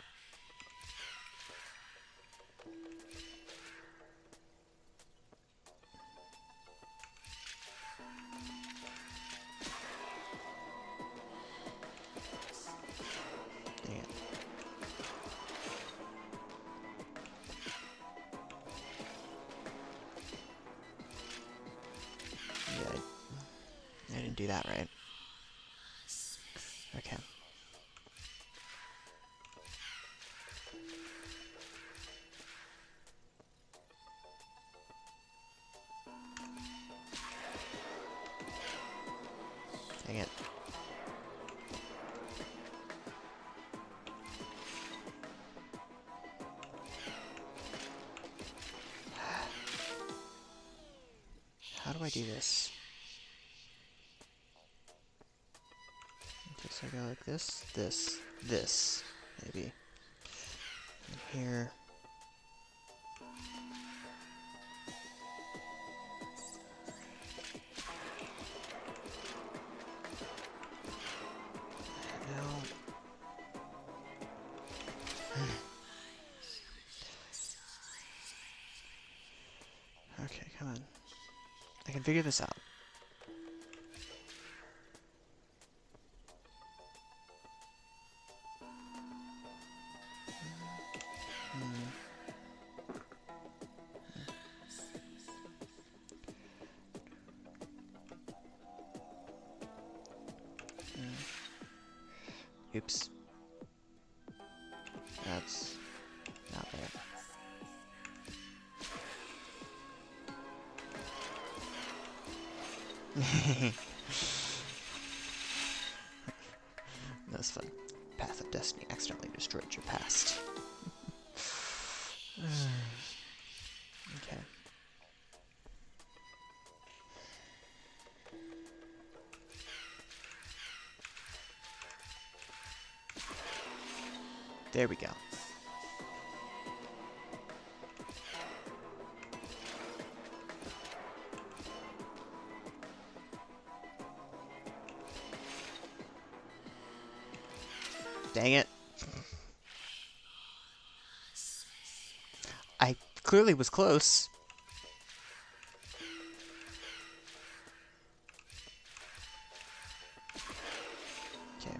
Dang it. Yeah, I didn't do that right. Okay. Dang it. How do I do this? Okay, so I go like this, this, maybe. And here. No. Okay, come on. I can figure this out. Oops. That's not right. That's fun. Path of Destiny accidentally destroyed your past. Okay. There we go. Dang it. I clearly was close. Okay.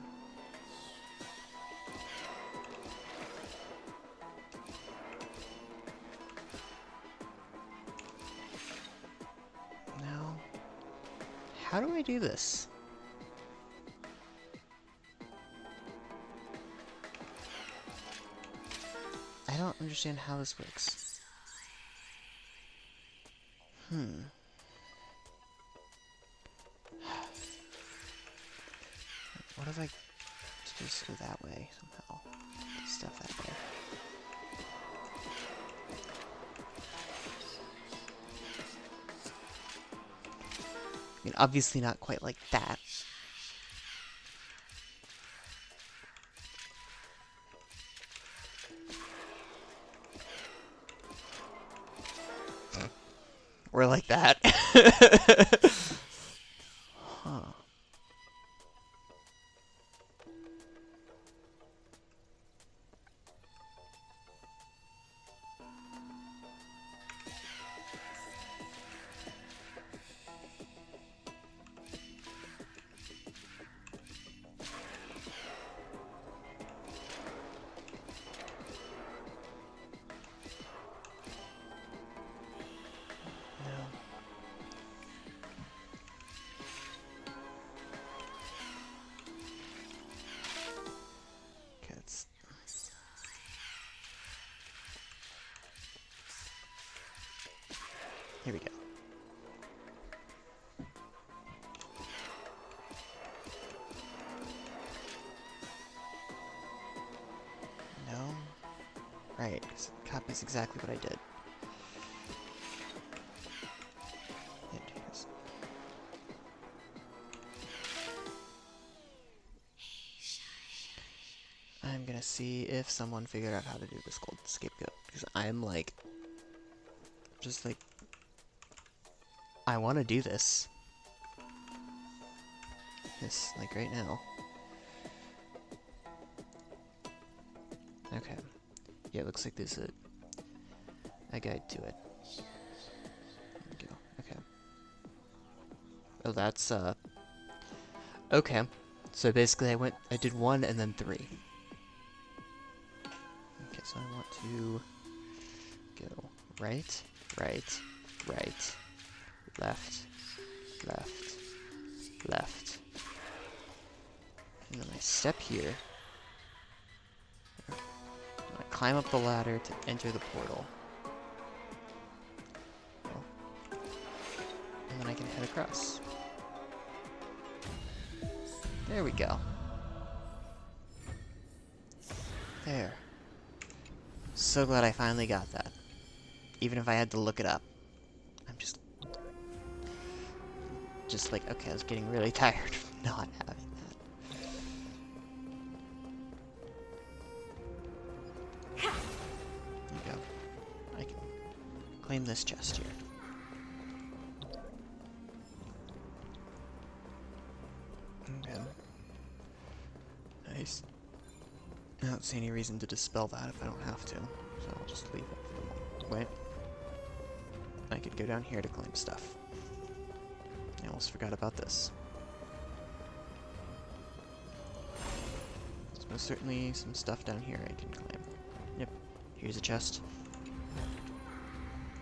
Now, how do I do this? don't understand how this works. What if I just go that way somehow? Stuff that way. I mean, obviously not quite like that. Or like that. Huh. Here we go. No? Right, copies exactly what I did. I'm gonna see if someone figured out how to do this gold scapegoat, because I'm like, just like, I want to do this. This, like, right now. Okay. Yeah, it looks like there's a guide to it. There we go. Okay. Oh, that's, okay. So basically I did 1 and then 3. Okay, so I want to go right, right, right, left, left, left. And then I step here. I climb up the ladder to enter the portal. Oh. And then I can head across. There we go. There. So glad I finally got that. Even if I had to look it up. I'm just like, okay, I was getting really tired of not having that. There you go. I can claim this chest here. Okay. Nice. I don't see any reason to dispel that if I don't have to, so I'll just leave it for the moment. I could go down here to claim stuff. I almost forgot about this. There's most certainly some stuff down here I can claim. Yep, here's a chest.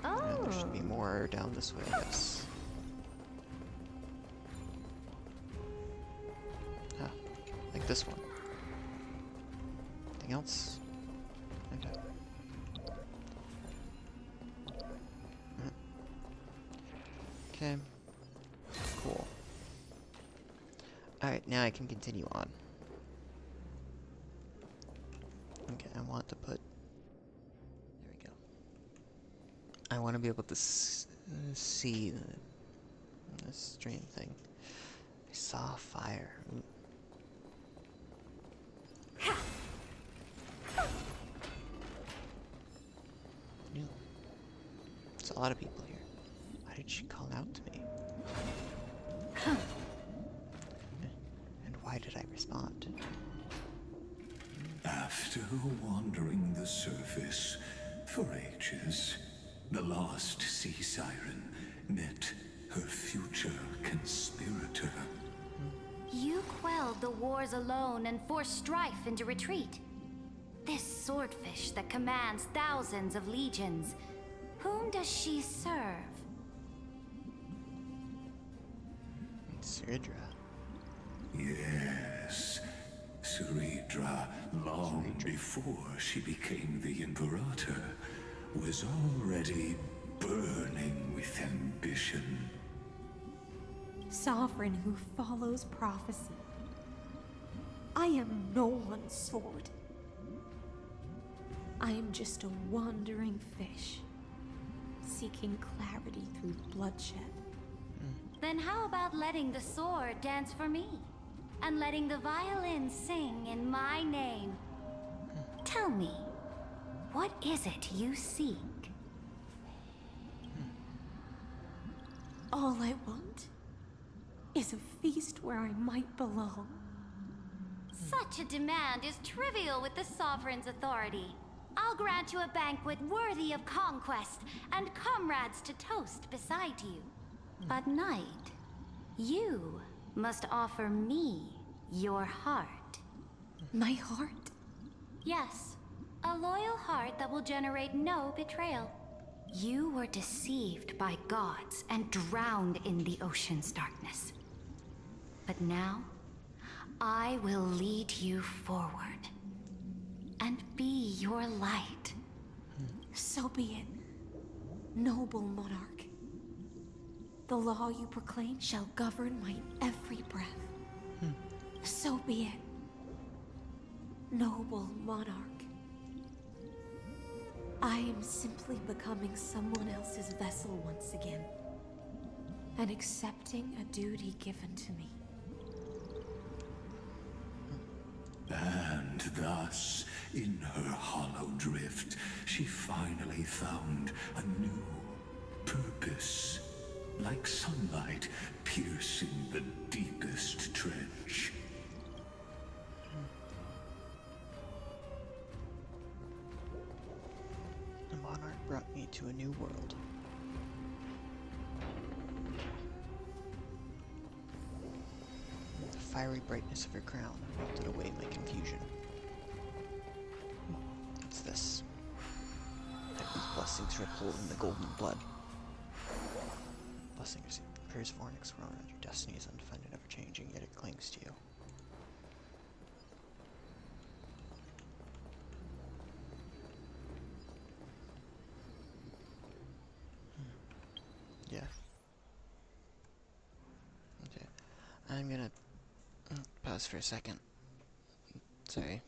And there should be more down this way, I guess. Ah, like this one. Anything else? Okay. Okay. Cool. Alright, now I can continue on. Okay, I want to put... There we go. I want to be able to see this strange thing. I saw fire. Ooh. New. There's a lot of people here. Why did she call out to me? And why did I respond? After wandering the surface for ages, the lost sea siren met her future conspirator. You quelled the wars alone and forced strife into retreat. This swordfish that commands thousands of legions, whom does she serve? It's Sidra. Yes, Xeridra, long before she became the Imperator, was already burning with ambition. Sovereign who follows prophecy. I am no one's sword. I am just a wandering fish, seeking clarity through bloodshed. Then how about letting the sword dance for me? And letting the violin sing in my name? Tell me, what is it you seek? All I want is a feast where I might belong. Such a demand is trivial with the Sovereign's authority. I'll grant you a banquet worthy of conquest and comrades to toast beside you. But Knight, you must offer me your heart. My heart? Yes, a loyal heart that will generate no betrayal. You were deceived by gods and drowned in the ocean's darkness. But now, I will lead you forward and be your light. So be it, noble monarch. The law you proclaim shall govern my every breath. So be it, noble monarch. I am simply becoming someone else's vessel once again, and accepting a duty given to me. And thus, in her hollow drift, she finally found a new purpose. Like sunlight piercing the deepest trench. The monarch brought me to a new world. The fiery brightness of her crown melted away my confusion. What's this? Heaven's blessings ripple in the golden blood. Blessing appears for an corona. Your destiny is undefined and ever-changing, yet it clings to you. Yeah. Okay. I'm gonna pause for a second. Sorry.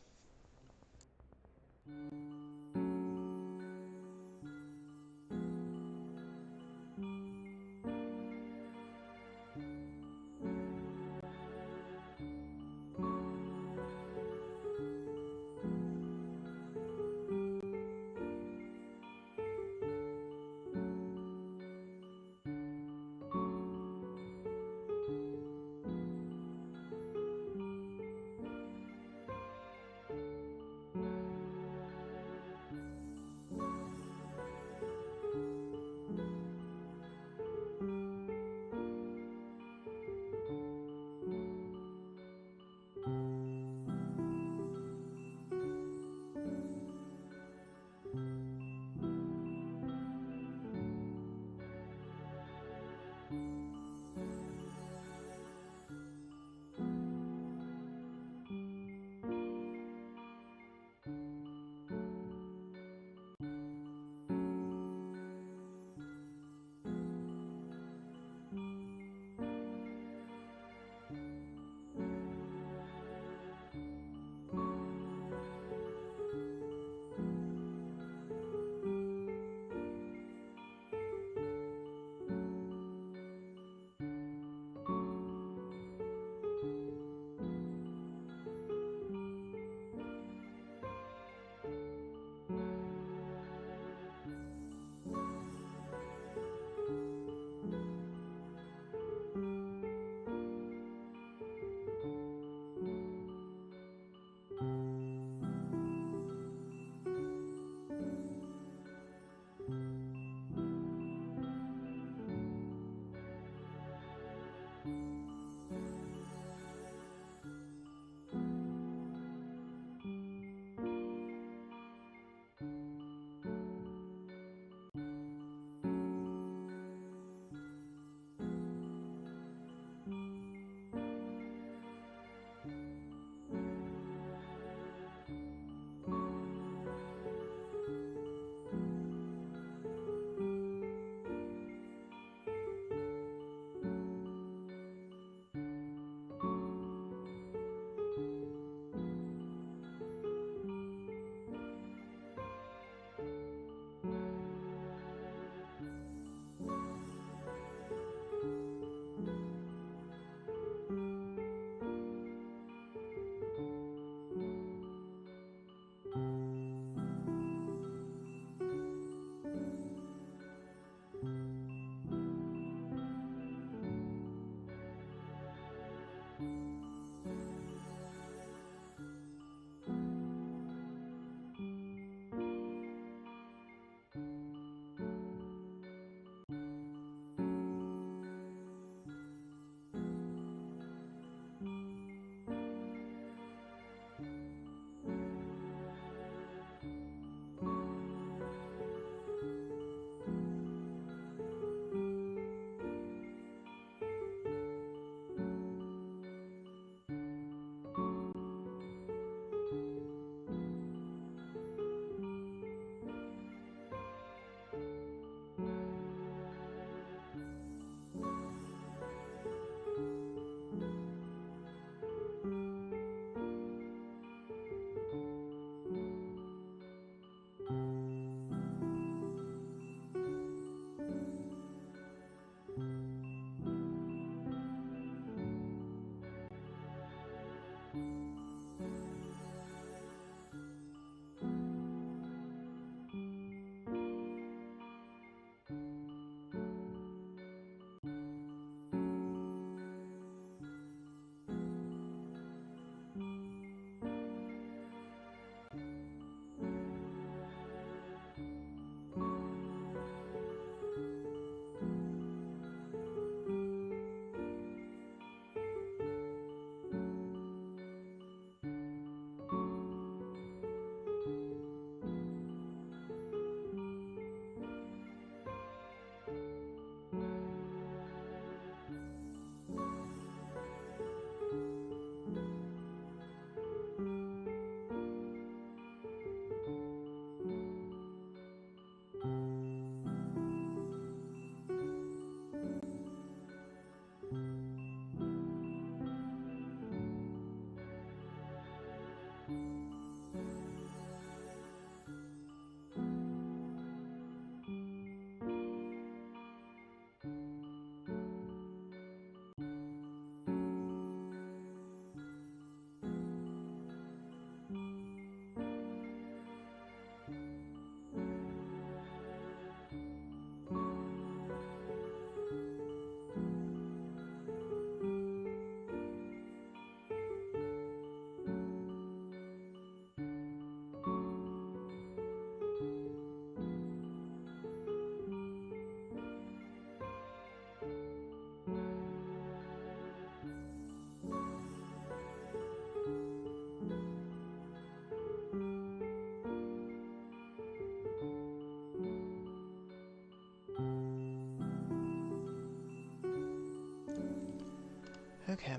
Okay.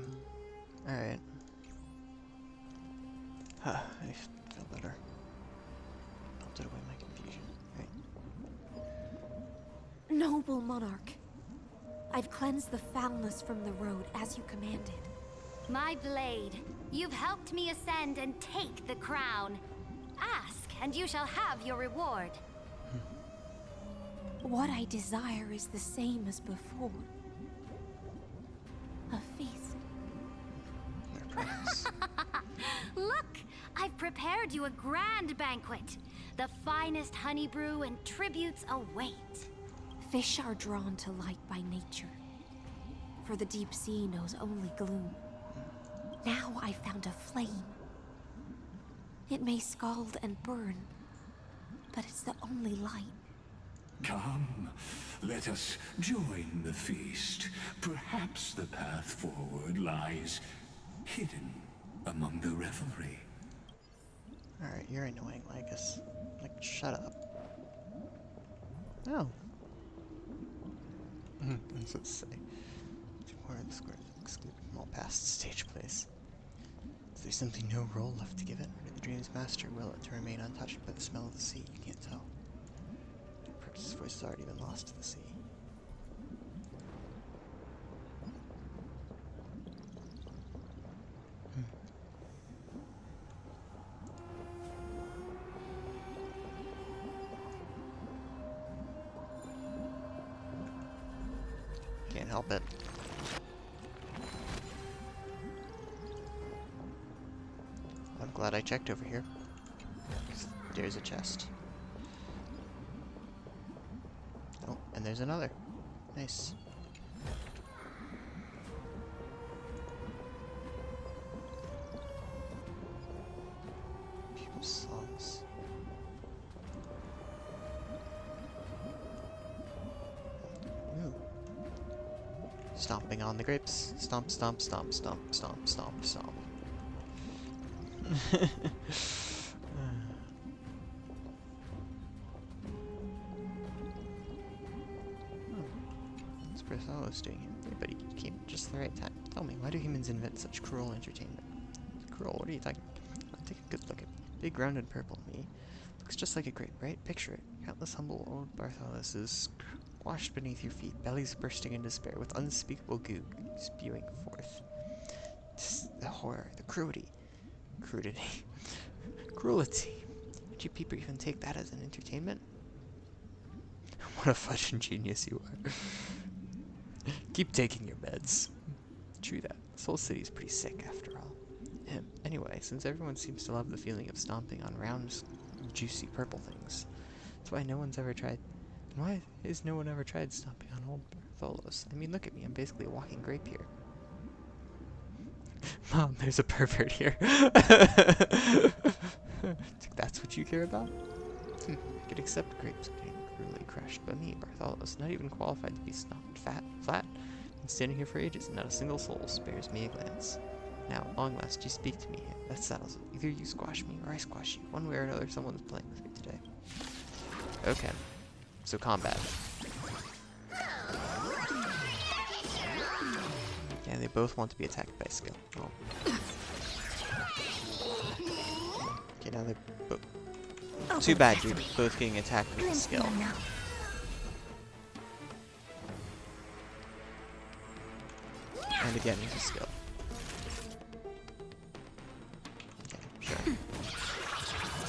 Alright. Huh, I feel better. Melted away my confusion. Right. Noble monarch, I've cleansed the foulness from the road as you commanded. My blade, you've helped me ascend and take the crown. Ask, and you shall have your reward. What I desire is the same as before. A feast. Look, I've prepared you a grand banquet. The finest honey brew and tributes await. Fish are drawn to light by nature, for the deep sea knows only gloom. Now I found a flame. It may scald and burn, but it's the only light. Come, let us join the feast. Perhaps the path forward lies hidden among the revelry. Alright, you're annoying, Lycus. Like, shut up. Oh. That's what to say. 2 more of the squares excluded from all past stage plays. Is there simply no role left to give it? Or did the dream's master will it to remain untouched by the smell of the sea? You can't tell. Perhaps his voice has already been lost to the sea. Can't help it. I'm glad I checked over here. There's a chest. Oh, and there's another. Nice. People's songs. Ooh. Stomping on the grapes. Stomp, stomp, stomp, stomp, stomp, stomp, stomp. What's Bartholomew doing here? Everybody came at just the right time. Tell me, why do humans invent such cruel entertainment? Cruel? What are you talking about? Take a good look at me. Big, rounded purple me. Looks just like a grape, right? Picture it. Countless humble old Bartholomews is squashed beneath your feet, bellies bursting in despair, with unspeakable goo spewing forth. The horror, the cruelty. Cruelty. Did you people even take that as an entertainment? What a fudging genius you are. Keep taking your meds. True that. This whole city's pretty sick after all. Anyway, since everyone seems to love the feeling of stomping on round, juicy purple things, that's why no one's ever tried. And why has no one ever tried stomping on old Bartholos? I mean, look at me. I'm basically a walking grape here. Mom, there's a pervert here. That's what you care about? I could accept grapes getting cruelly crushed, but me, Bartholos, not even qualified to be stomped flat. I'm standing here for ages, and not a single soul spares me a glance. Now, at long last, you speak to me. That settles it. Either you squash me, or I squash you. One way or another, someone's playing with me today. Okay. So, combat. Yeah, they both want to be attacked by skill. Oh. Okay, now they're both... Too bad you're both getting attacked with a skill. And again with a skill. Okay, sure.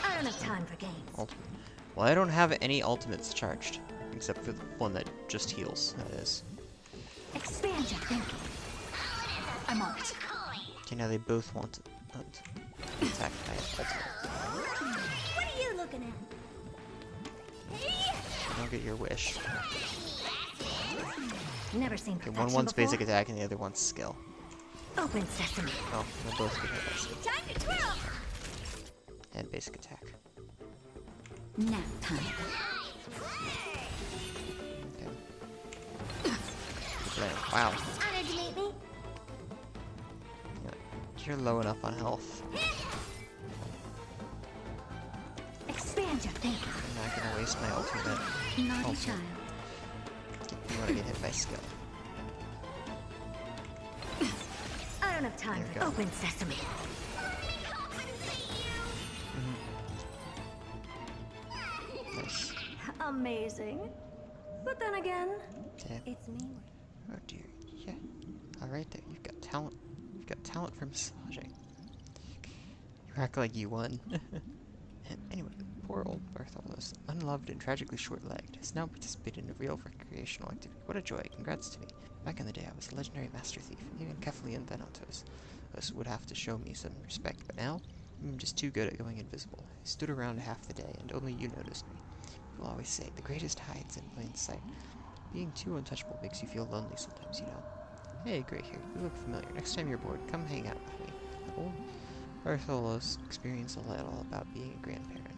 I don't have time for games. Ultimate. Well, I don't have any ultimates charged. Except for the one that just heals, that is. Expand your thinking. I'm on it. Okay, now they both want to be attacked by an ultimate. What are you looking at? Don't get your wish. Never seen Okay, perfection one's before. basic attack and the other one's skill. Open sesame. Oh, they'll both get hit by skill. Time to twirl. And basic attack. Nap time. Okay. Good plan. Wow. Honored to meet me. You're low enough on health. Expand your thinking. I'm not gonna waste my ultimate. Naughty Also, child. you wanna get hit by skill. don't have time There we for go. open sesame. Nice. Amazing. But then again, Damn. it's me. Oh dear. Yeah. Alright there. You've got talent. You've got talent for massaging. You act like you won. Anyway, poor old Bartholus, unloved and tragically short-legged, has now participated in a real recreational activity. What a joy. Congrats to me. Back in the day, I was a legendary master thief. Even Kefli and Thanatos would have to show me some respect, but now, I'm just too good at going invisible. I stood around half the day, and only you noticed me. People always say, the greatest hides in plain sight. Being too untouchable makes you feel lonely sometimes, you know. Hey, Grey Hair, you look familiar. Next time you're bored, come hang out with me. Old Bartholos experienced a little about being a grandparent.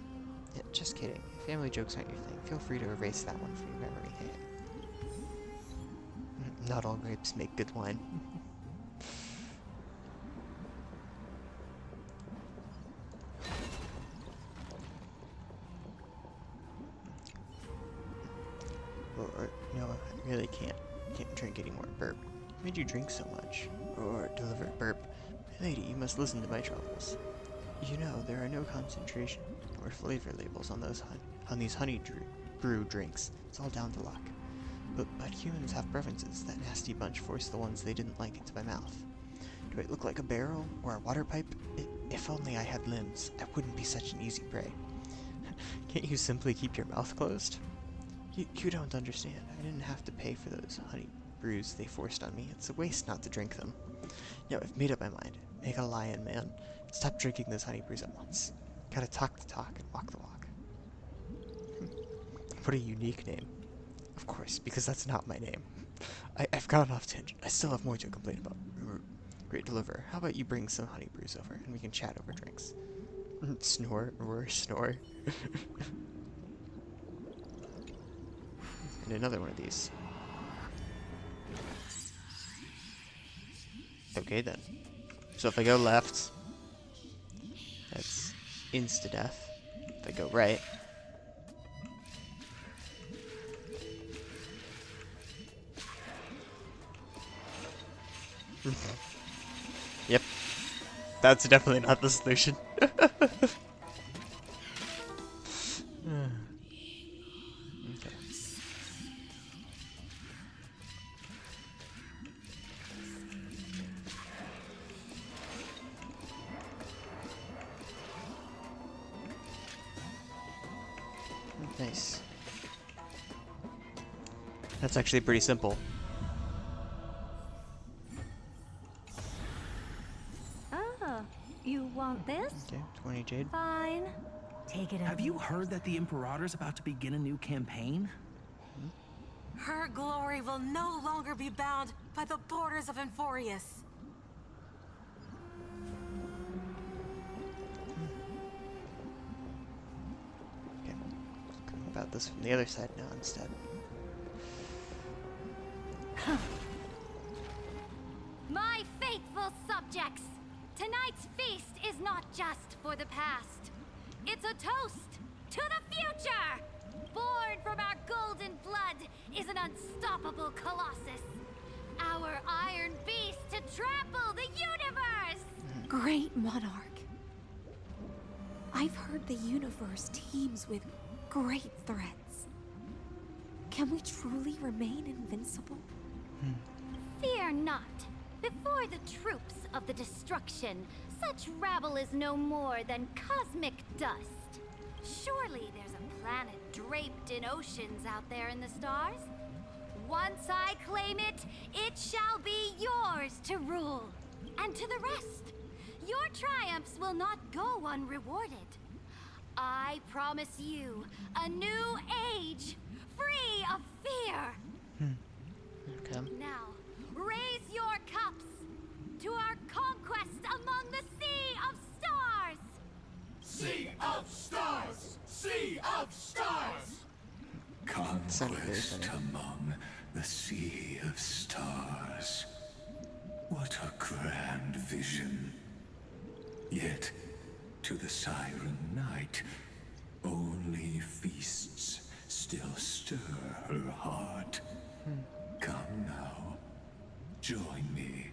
Yeah, just kidding. If family jokes aren't your thing, feel free to erase that one from your memory. Not all grapes make good wine. Or no, I really can't drink anymore. Burp. Why made you drink so much? Or deliver burp. Lady, you must listen to my troubles. You know, there are no concentration or flavor labels on these honey brew drinks. It's all down to luck. But humans have preferences. That nasty bunch forced the ones they didn't like into my mouth. Do I look like a barrel or a water pipe? If only I had limbs, I wouldn't be such an easy prey. Can't you simply keep your mouth closed? You don't understand. I didn't have to pay for those honey brews they forced on me. It's a waste not to drink them. No, I've made up my mind. Make a lion, man. Stop drinking those honey brews at once. Gotta talk the talk and walk the walk. What a unique name. Of course, because that's not my name. I've gone off tangent. I still have more to complain about. Great deliverer. How about you bring some honey brews over and we can chat over drinks? Snore or snore. And another one of these. Okay then. So if I go left, that's insta-death. If I go right, yep. That's definitely not the solution. Okay. Nice. That's actually pretty simple. Ah, you want this? Okay, 20 jade. Fine. Take it. Have you heard that the Imperator's about to begin a new campaign? Her glory will no longer be bound by the borders of Amphoreus. Okay, talk about this from the other side now instead. My faithful subjects, tonight's feast is not just for the past. It's a toast to the future! Born from our golden blood is an unstoppable colossus. Our iron beast to trample the universe! Great monarch. I've heard the universe teems with great threats. Can we truly remain invincible? Fear not. Before the troops of the destruction, such rabble is no more than cosmic dust. Surely there's a planet draped in oceans out there in the stars. Once I claim it, it shall be yours to rule. And to the rest, your triumphs will not go unrewarded. I promise you a new age, free of fear. Okay. Now, raise your cups to our conquest among the Sea of Stars! Sea of Stars! Sea of Stars! Conquest among the Sea of Stars. What a grand vision. Yet, to the Siren Knight, only feasts still stir her heart. Come now, join me.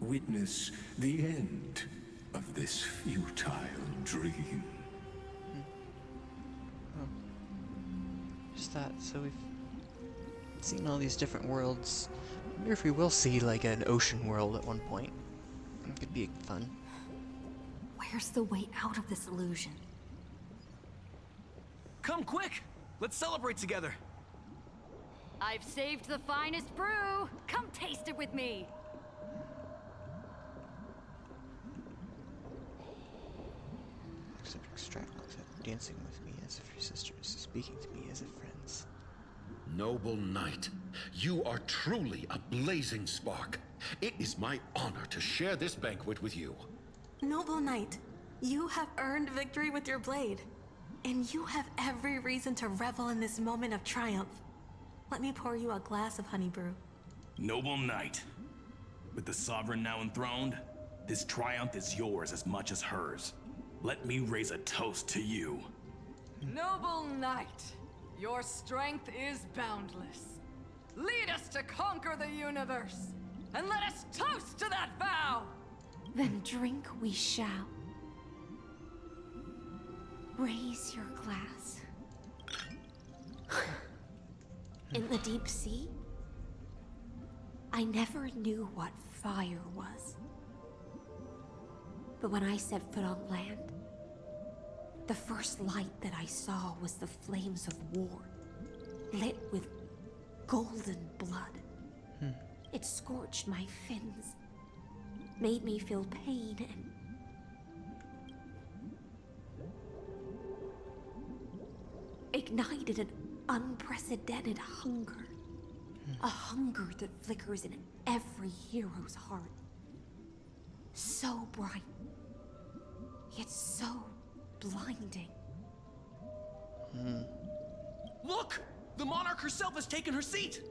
witness the end of this futile dream. Oh. Just that, so we've seen all these different worlds. I wonder if we will see, like, an ocean world at one point. It could be fun. Where's the way out of this illusion? Come quick! Let's celebrate together! I've saved the finest brew! Come taste it with me! Extract looks at dancing with me as if your sisters, speaking to me as if friends. Noble knight, you are truly a blazing spark. It is my honor to share this banquet with you. Noble knight, you have earned victory with your blade. And you have every reason to revel in this moment of triumph. Let me pour you a glass of honey brew. Noble knight, with the sovereign now enthroned, this triumph is yours as much as hers. Let me raise a toast to you. Noble knight, your strength is boundless. Lead us to conquer the universe, and let us toast to that vow! Then drink we shall. Raise your glass. In the deep sea, I never knew what fire was. But when I set foot on land, the first light that I saw was the flames of war, lit with golden blood. It scorched my fins, made me feel pain and ignited an unprecedented hunger. A hunger that flickers in every hero's heart. So bright, yet so blinding. Look! The monarch herself has taken her seat!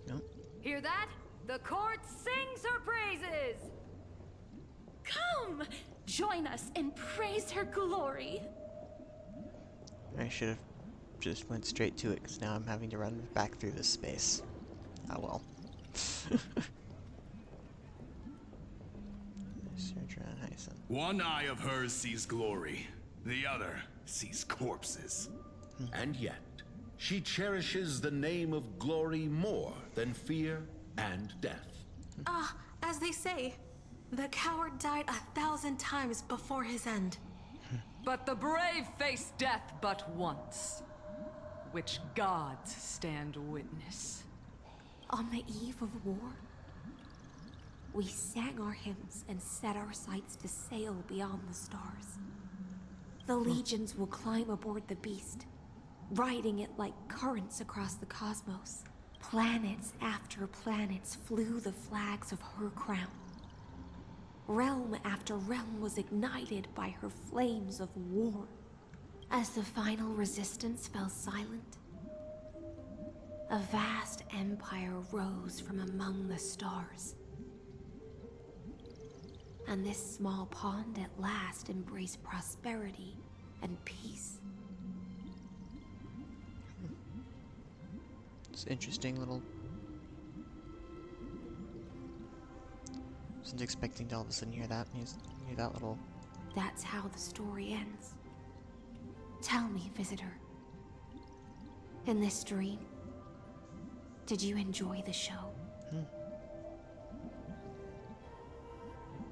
Nope. Hear that? The court sings her praises! Come! Join us and praise her glory! I should have just went straight to it, because now I'm having to run back through this space. Oh well. Search around Hyson. One eye of hers sees glory, the other sees corpses. And yet, she cherishes the name of glory more than fear and death. As they say, the coward died 1,000 times before his end. But the brave face death but once, which gods stand witness. On the eve of war, we sang our hymns and set our sights to sail beyond the stars. The legions will climb aboard the beast, riding it like currents across the cosmos. Planets after planets flew the flags of her crown. Realm after realm was ignited by her flames of war. As the final resistance fell silent, a vast empire rose from among the stars. And this small pond at last embraced prosperity and peace. It's an interesting little... Wasn't expecting to all of a sudden hear that little... That's how the story ends. Tell me, visitor. In this dream, did you enjoy the show?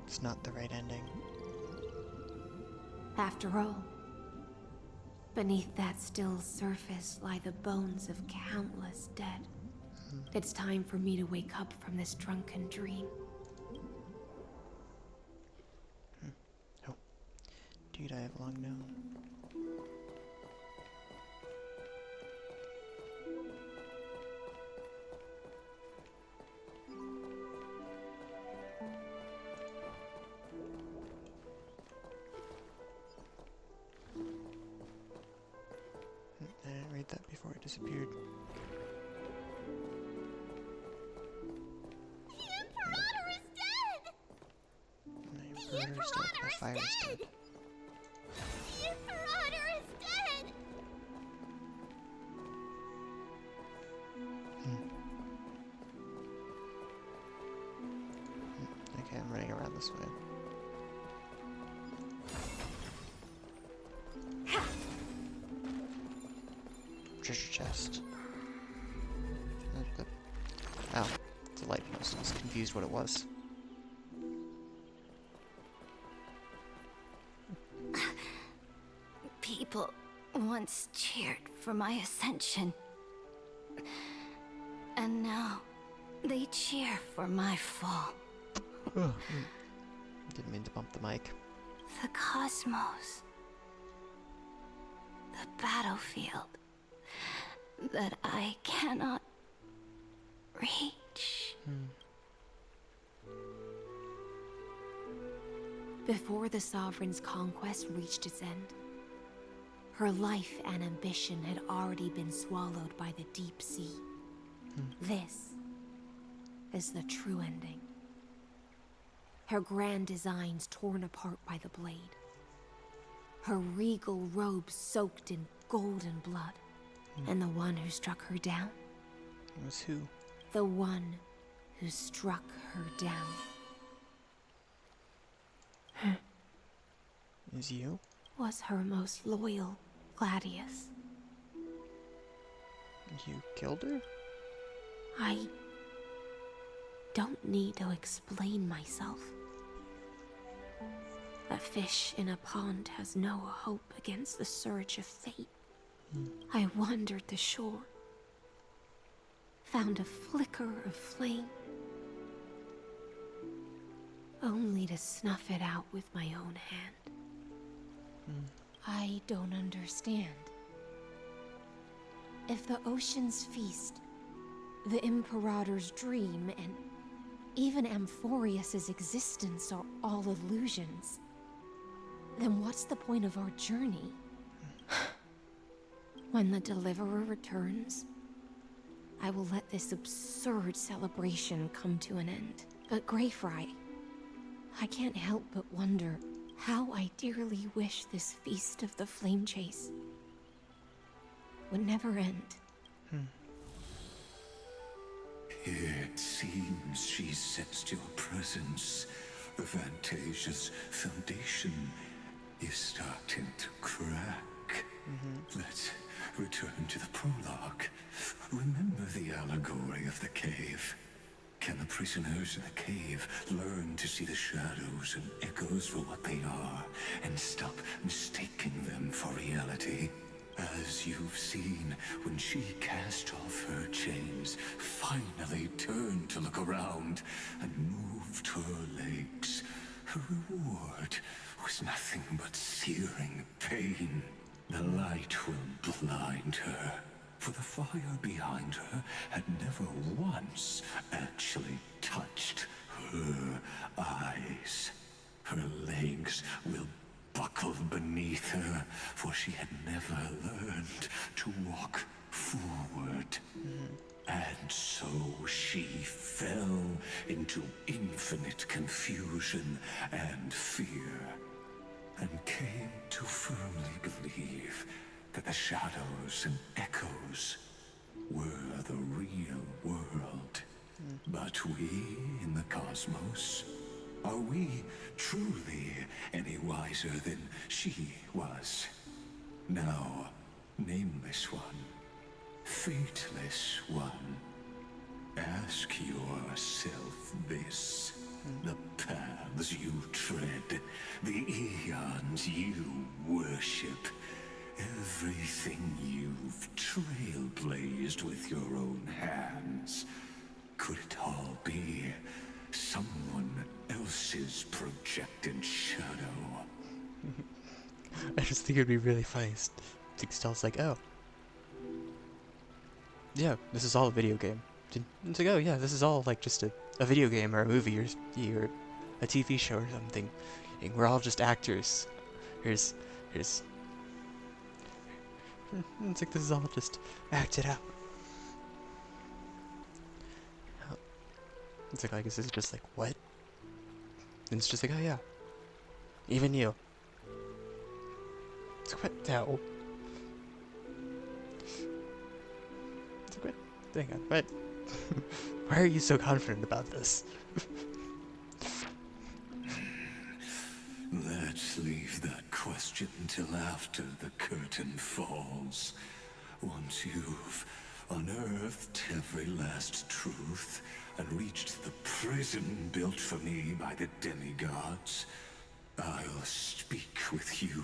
It's not the right ending. After all, beneath that still surface lie the bones of countless dead. It's time for me to wake up from this drunken dream. Oh. Dude, I have long known. I didn't read that before it disappeared. The Imperator is dead! The Imperator is dead! Okay, I'm ready. this way. Treasure chest. Oh, it's a light post. I was confused what it was. People once cheered for my ascension. And now they cheer for my fall. Didn't mean to bump the mic. The cosmos. The battlefield that I cannot reach. Before the Sovereign's conquest reached its end, her life and ambition had already been swallowed by the deep sea. This is the true ending. Her grand designs torn apart by the blade. Her regal robes soaked in golden blood. And the one who struck her down? It was who? The one who struck her down. Is you? Was her most loyal Gladius. You killed her? I don't need to explain myself. A fish in a pond has no hope against the surge of fate. I wandered the shore, found a flicker of flame, only to snuff it out with my own hand. I don't understand. If the ocean's feast, the Imperator's dream, and even Amphoreus' existence are all illusions, then what's the point of our journey? When the Deliverer returns, I will let this absurd celebration come to an end. But Greyfry, I can't help but wonder how I dearly wish this feast of the Flame Chase would never end. It seems she sensed your presence. The Fantasia's foundation is starting to crack. Let's return to the prologue. Remember the allegory of the cave. Can the prisoners in the cave learn to see the shadows and echoes for what they are, and stop mistaking them for reality? As you've seen, when she cast off her chains, finally turned to look around, and moved her legs, her reward was nothing but searing pain. The light will blind her, for the fire behind her had never once actually touched her eyes. Her legs will buckle beneath her, for she had never learned to walk forward. And so she fell into infinite confusion and fear, and came to firmly believe that the shadows and echoes were the real world. But we in the cosmos, are we truly any wiser than she was? Now, nameless one, fateless one, ask yourself this. The paths you tread, the eons you worship, everything you've trailblazed with your own hands, could it all be someone else's projected shadow? I just think it'd be really funny. Stella's like, oh. Yeah, this is all a video game. It's like, oh yeah, this is all like just a video game or a movie or a TV show or something. And we're all just actors. It's like this is all just acted out. It's like, I guess it's just like, what? And it's just like, oh yeah. Even you. It's like, what? No. It's like, what? Hang on, what? Why are you so confident about this? Let's leave that question till after the curtain falls. Once you've unearthed every last truth and reached the prison built for me by the demigods, I'll speak with you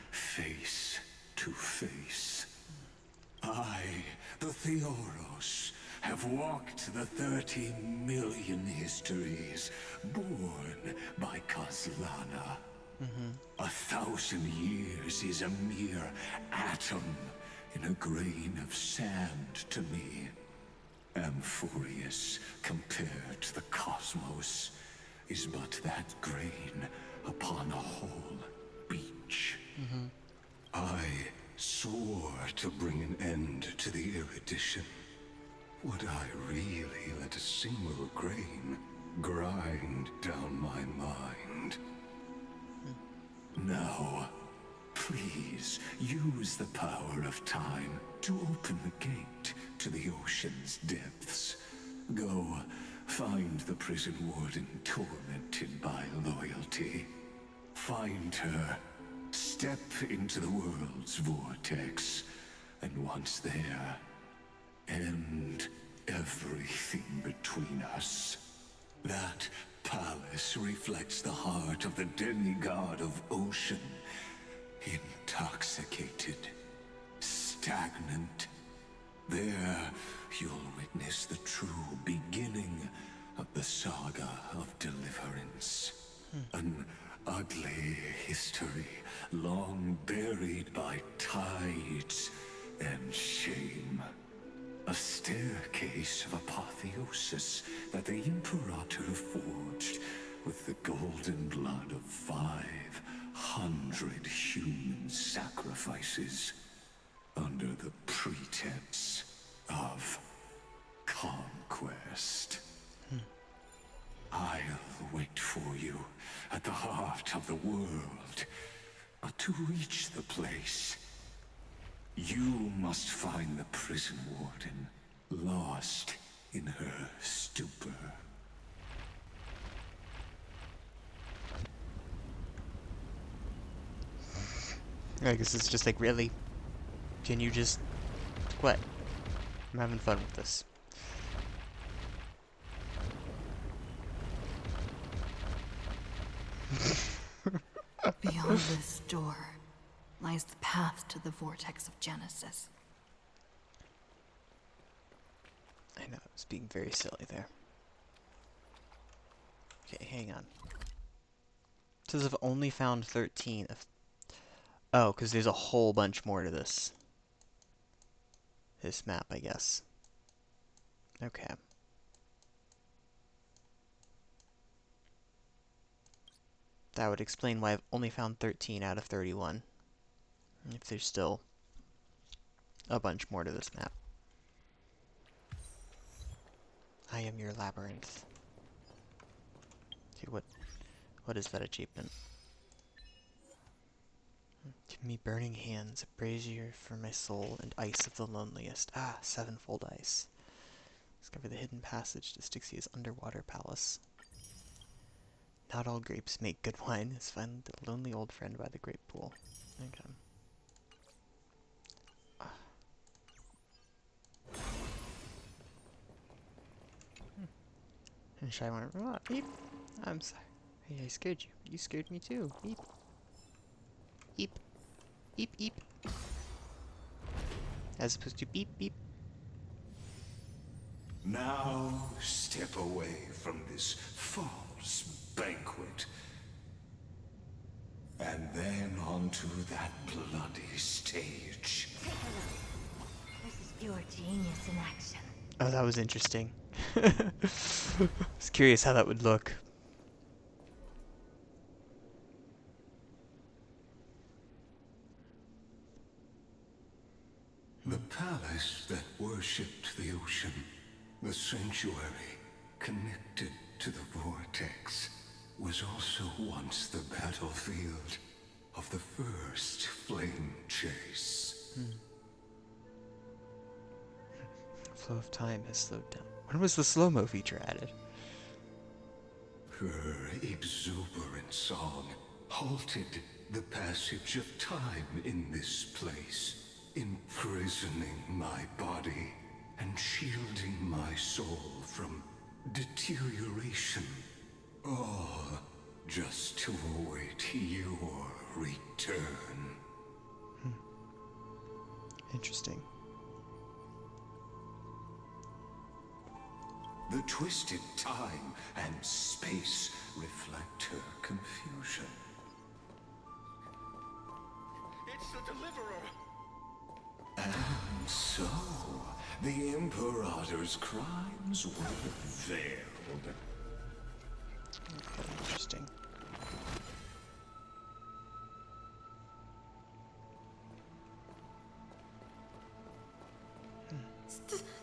face to face. I, the Theoros, have walked the 30 million histories born by Kozlana. 1,000 years is a mere atom in a grain of sand to me. Amphoreus, compared to the cosmos, is but that grain upon a whole beach. I swore to bring an end to the erudition. Would I really let a single grain grind down my mind? Now, please use the power of time to open the gate to the ocean's depths. Go find the prison warden tormented by loyalty. Find her, step into the world's vortex, and once there, end everything between us. That palace reflects the heart of the demigod of ocean. Intoxicated, stagnant. There, you'll witness the true beginning of the saga of deliverance. An ugly history, long buried by tides and shame. A staircase of apotheosis that the Imperator forged with the golden blood of 500 human sacrifices under the pretense of conquest. I'll wait for you at the heart of the world. But to reach the place, you must find the prison warden, lost in her stupor. I guess it's just like, really? Can you just... What? I'm having fun with this. Beyond this door lies the path to the vortex of Genesis. I know, I was being very silly there. Okay, hang on. It says I've only found 13 of... Oh, because there's a whole bunch more to this. This map, I guess. Okay. That would explain why I've only found 13 out of 31. If there's still a bunch more to this map. I am your labyrinth. Okay, what is that achievement? Give me burning hands, a brazier for my soul, and ice of the loneliest. Ah, sevenfold ice. Discover the hidden passage to Styxia's underwater palace. Not all grapes make good wine. Is find the lonely old friend by the grape pool. Okay. And Shy went, oh, Eep. I'm sorry. Hey, I scared you. You scared me too. Eep. Eep. Eep, eep. As opposed to beep, beep. Now step away from this false banquet. And then onto that bloody stage. Take a look. This is pure genius in action. Oh, that was interesting. I was curious how that would look. The palace that worshipped the ocean, the sanctuary connected to the vortex, was also once the battlefield of the first flame chase. Flow of time has slowed down. When was the slow-mo feature added? Her exuberant song halted the passage of time in this place, imprisoning my body and shielding my soul from deterioration. All just to await your return. Interesting. The twisted time and space reflect her confusion. It's the Deliverer! And so, the Imperator's crimes were veiled. Okay, interesting.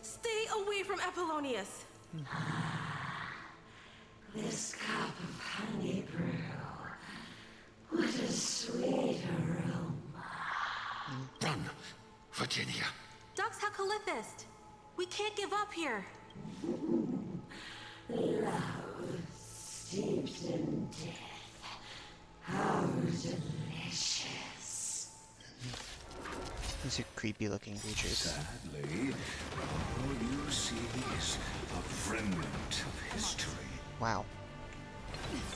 Stay away from Apollonius! This cup of honey brew. What a sweet aroma. Run, Virginia. Dux Hakalithist! We can't give up here! Love steeped in death. How delicious. These are creepy looking creatures. Sadly, all you see is a remnant of history. Wow.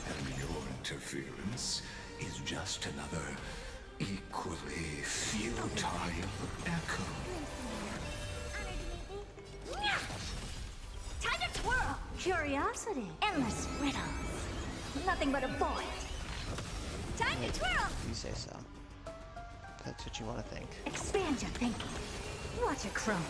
And your interference is just another equally futile echo. Time to twirl! Curiosity. Endless riddles. Nothing but a void. Time to twirl! You say so. That's what you want to think. Expand your thinking. Watch it crumble.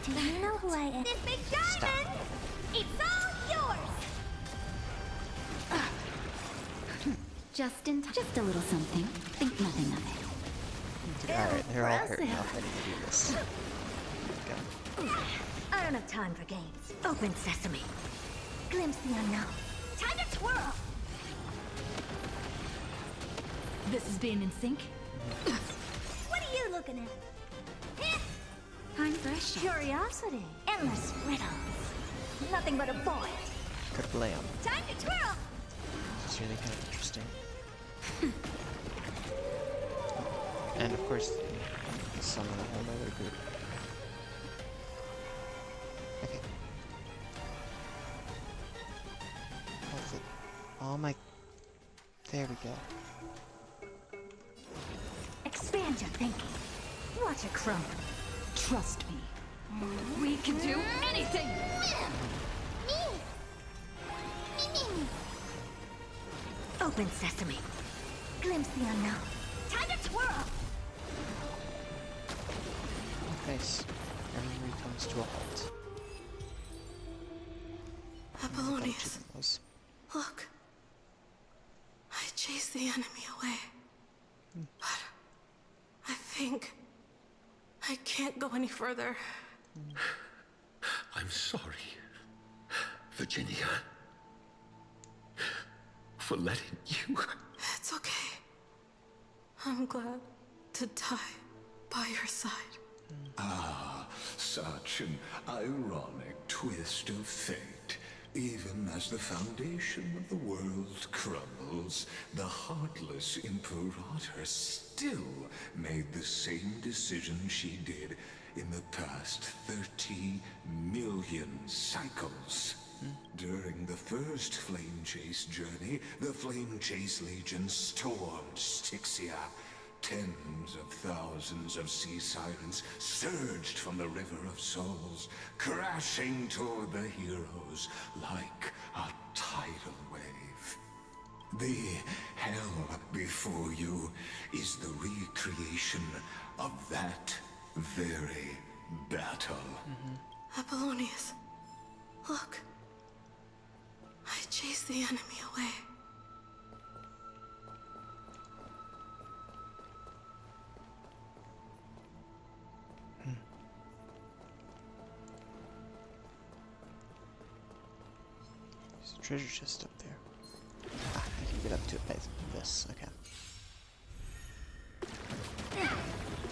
Do you know who I am? This big diamond! It's all yours! Just in time. Just a little something. Think nothing of it. Alright, they're all hurt now. Ready to do this. Go. I don't have time for games. Open sesame. Glimpse the unknown. Time to twirl! This is being in sync? What are you looking at? Time for a shot. Curiosity. Endless riddles. Nothing but a void. Kablam. Time to twirl! It's really kind of interesting. And of course, summon a whole other group. Okay. What's it? Oh my. There we go. Expand your thinking. Watch it crumble. Trust me. We can do anything! Open sesame. Glimpse the unknown. Time to twirl! Face. Everybody comes to a halt. Apollonius, Was. look. I chased the enemy away. But I think I can't go any further. I'm sorry, Virginia, for letting you. It's okay. I'm glad to die by your side. Ah, such an ironic twist of fate. Even as the foundation of the world crumbles, the heartless Imperator still made the same decision she did in the past 30 million cycles. During the first Flame Chase journey, the Flame Chase Legion stormed Styxia. Tens of thousands of sea sirens surged from the River of Souls, crashing toward the heroes like a tidal wave. The hell before you is the recreation of that very battle. Apollonius, look. I chased the enemy away. There's a treasure chest up there. Ah, I can get up to it by this. Okay.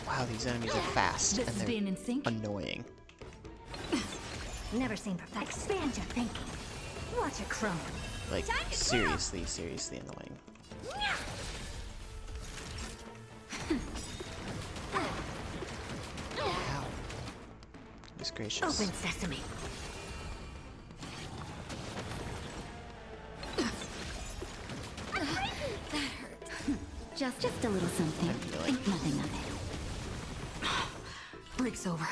Wow, these enemies are fast This and is they're being in sync. annoying. Never seen perfect. Expand your thinking. Watch it crumble. Like, seriously, seriously annoying. Ow. Goodness gracious. Open sesame. That hurt. Just a little something. Think nothing of it. Break's over.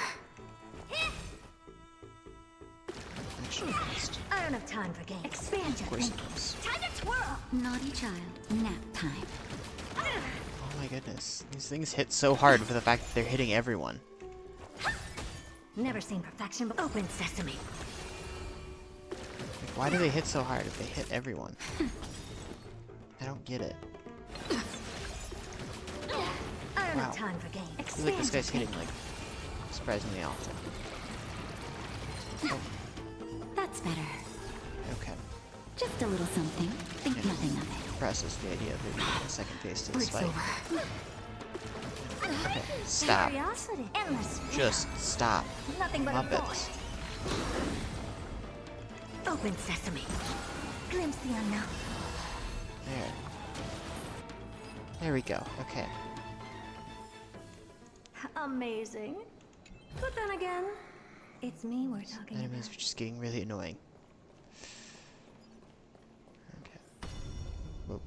Actually, first. I don't have time for games. Expand Of your course it thinking. does. Time to twirl. Naughty child. Nap time. Oh my goodness. These things hit so hard for the fact that they're hitting everyone. Never seen perfection, but open sesame. Like, why do they hit so hard if they hit everyone? I don't get it. I don't Wow. have time for games. I feel like this Expand guy's your hitting, like, surprisingly often. Oh, That's better. okay. Just a little something. Think Yeah. nothing of it. Process the idea of there being a second phase to this Break's fight. over. Okay, stop. Curiosity. Endless. Just stop. Nothing but a Muppets. Open sesame. Glimpse the unknown. There. There we go. Okay. Amazing. But then again, it's me we're talking Enemies about. are just getting really annoying. Okay. Whoa.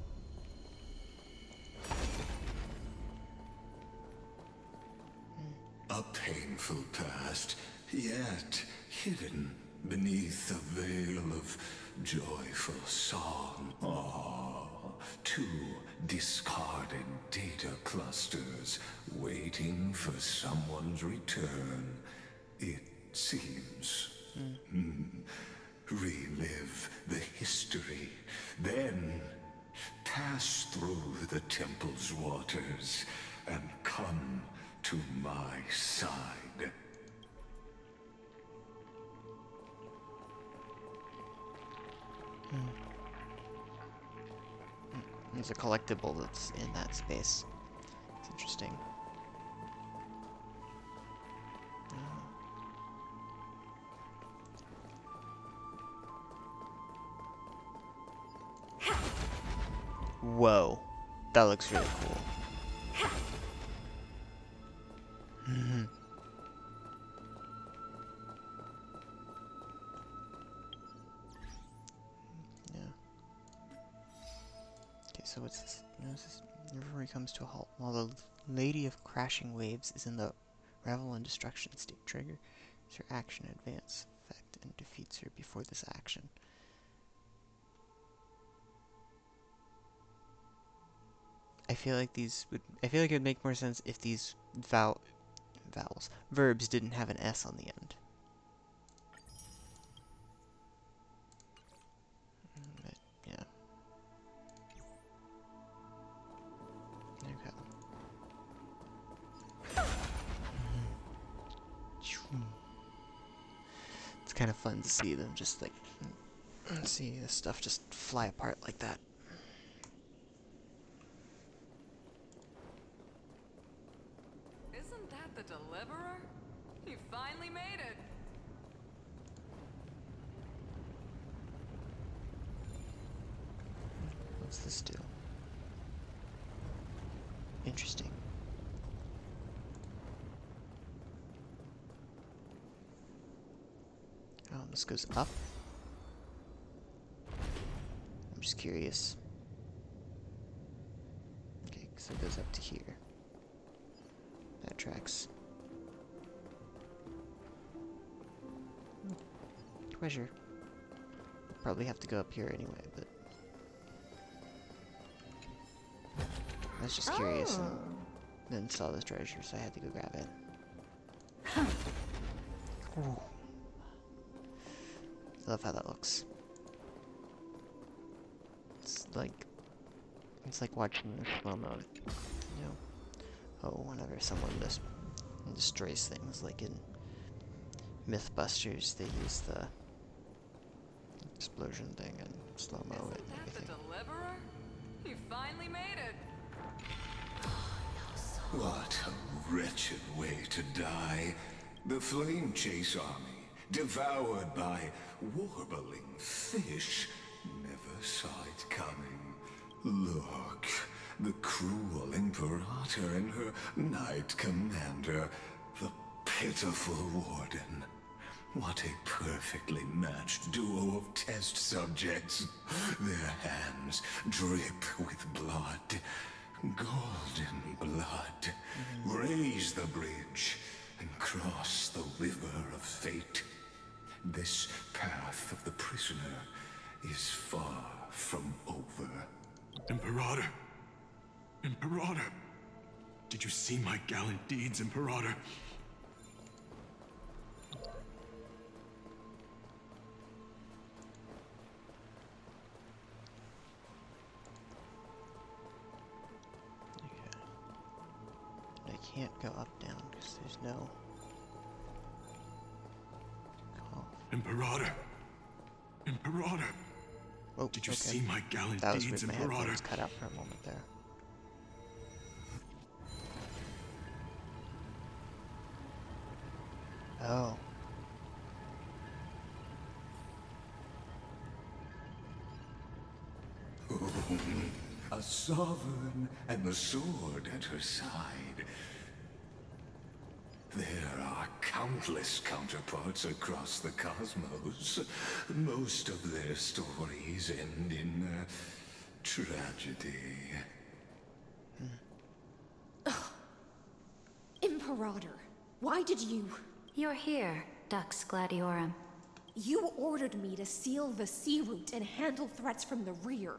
A painful past, yet hidden beneath a veil of joyful song. Ah, two discarded data clusters waiting for someone's return, it seems. Relive the history, then pass through the temple's waters and come to my side. There's a collectible that's in that space. It's interesting. Whoa. That looks really cool. Yeah. Okay, so what's this? Notice this river comes to a halt while the Lady of Crashing Waves is in the Revel and Destruction state. Triggers her action advance effect and defeats her before this action. I feel like it would make more sense if these verbs didn't have an S on the end. But, yeah. Okay. It's kind of fun to see them just like see this stuff just fly apart like that. Isn't that the Deliverer? You finally made it! What's this do? Interesting. Oh, this goes up? I'm just curious. Okay, so it goes up to here. That tracks. Treasure. Probably have to go up here anyway, but I was just curious and then saw the treasure, so I had to go grab it. Ooh. I love how that looks. It's like watching the slow-mo, you know. Oh, whenever someone destroys things, like in Mythbusters, they use the explosion thing and slow-mo it and everything. The Deliverer? You finally made it! No soul What a wretched way to die. The Flame Chase army, devoured by warbling fish, never saw it coming. Look, the cruel Imperator and her Knight Commander, the pitiful Warden. What a perfectly matched duo of test subjects. Their hands drip with blood. Golden blood. Raise the bridge and cross the river of fate. This path of the prisoner is far from over. Imperator! Imperator! Did you see my gallant deeds, Imperator? I can't go up down because there's no call. Imperator! Imperator! Oh, did you okay. see my gallant that was deeds, with my Imperator? headphones cut out for a moment there. Oh. A sovereign and the sword at her side. There are countless counterparts across the cosmos. Most of their stories end in tragedy. Imperator, why did you... You're here, Dux Gladiorum. You ordered me to seal the sea route and handle threats from the rear.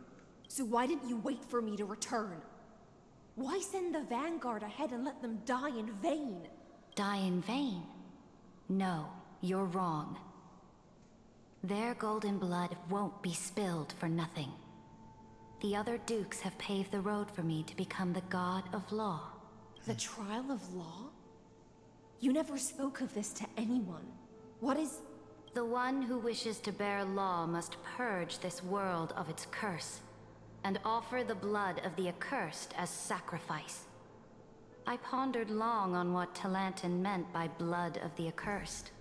So why didn't you wait for me to return? Why send the Vanguard ahead and let them die in vain? Die in vain? No, you're wrong. Their golden blood won't be spilled for nothing. The other dukes have paved the road for me to become the god of law. The trial of law? You never spoke of this to anyone. What is... The one who wishes to bear law must purge this world of its curse, and offer the blood of the accursed as sacrifice. I pondered long on what Talantin meant by blood of the accursed.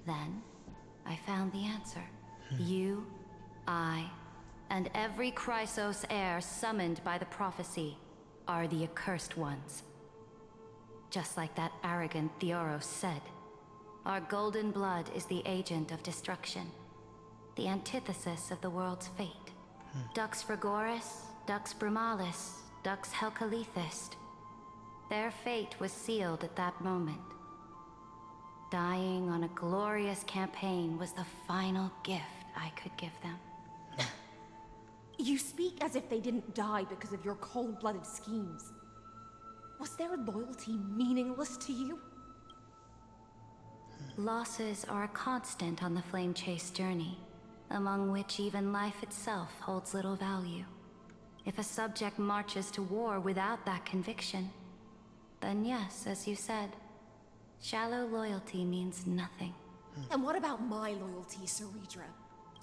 Then, I found the answer. You, I, and every Chrysos heir summoned by the prophecy are the accursed ones. Just like that arrogant Theoros said, our golden blood is the agent of destruction, the antithesis of the world's fate. Dux Frigoris, Dux Brumalis, Dux Helcalethist. Their fate was sealed at that moment. Dying on a glorious campaign was the final gift I could give them. You speak as if they didn't die because of your cold-blooded schemes. Was their loyalty meaningless to you? Losses are a constant on the Flame Chase journey, among which even life itself holds little value. If a subject marches to war without that conviction, then yes, as you said, shallow loyalty means nothing. And what about my loyalty, Ceridra?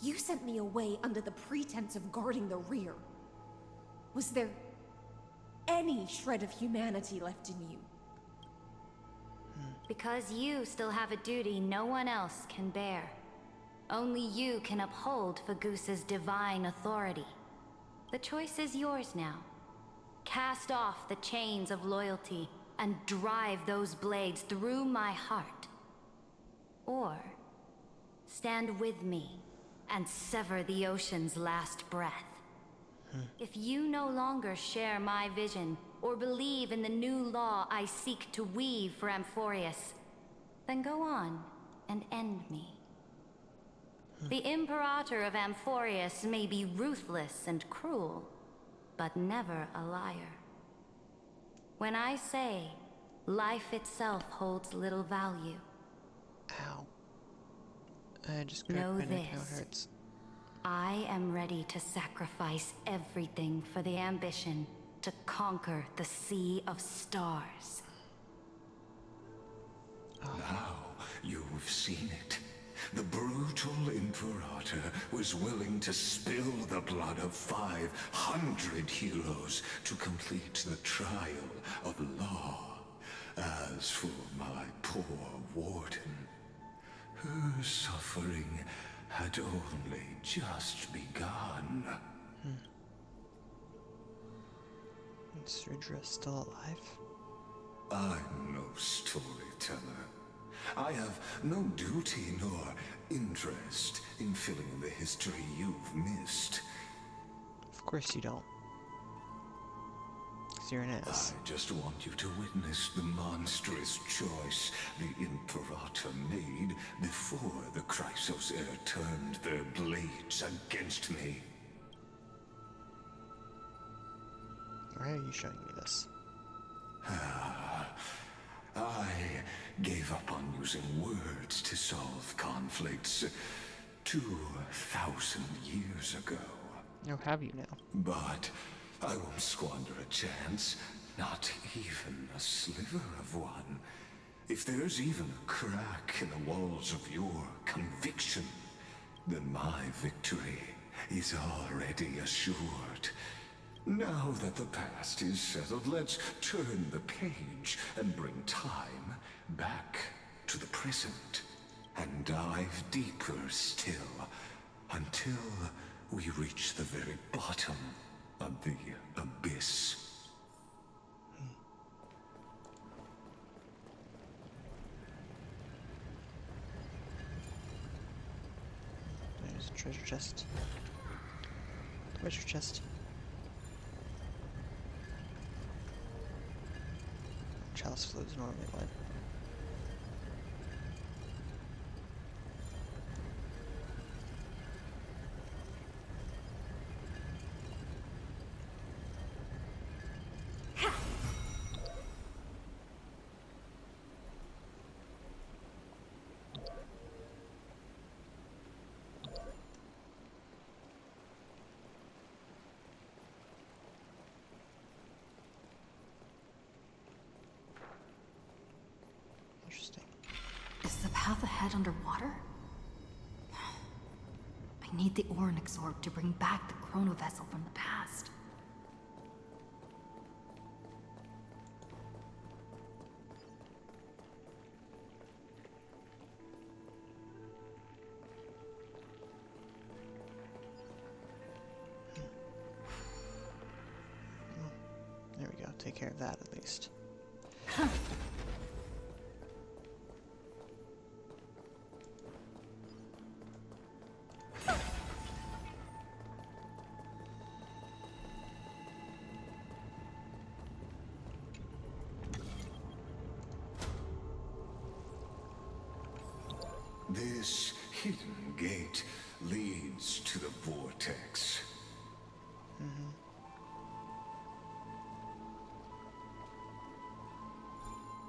You sent me away under the pretense of guarding the rear. Was there any shred of humanity left in you? Because you still have a duty no one else can bear. Only you can uphold Fagusa's divine authority. The choice is yours now. Cast off the chains of loyalty and drive those blades through my heart. Or stand with me and sever the ocean's last breath. If you no longer share my vision or believe in the new law I seek to weave for Amphoreus, then go on and end me. The Imperator of Amphoreus may be ruthless and cruel, but never a liar. When I say life itself holds little value, Ow. I just know cracked my neck, how it this. hurts. I am ready to sacrifice everything for the ambition to conquer the Sea of Stars. Now you've seen it. The brute immortal Imperator was willing to spill the blood of 500 heroes to complete the trial of law. As for my poor warden, her suffering had only just begun. Is Ridra still alive? I'm no storyteller. I have no duty nor interest in filling in the history you've missed. Of course you don't. 'Cause you're an ass. I just want you to witness the monstrous choice the Imperator made before the Chrysos Heir turned their blades against me. Why are you showing me this? I gave up on using words to solve conflicts 2,000 years ago. Oh, have you now? But I won't squander a chance, not even a sliver of one. If there's even a crack in the walls of your conviction, then my victory is already assured. Now that the past is settled, let's turn the page and bring time back to the present and dive deeper still until we reach the very bottom of the abyss. There's a treasure chest. Treasure chest. Chalice flows normally what? Interesting. Is the path ahead underwater? I need the Ornyx orb to bring back the chrono vessel from the past. There we go. Take care of that at least. This hidden gate leads to the vortex.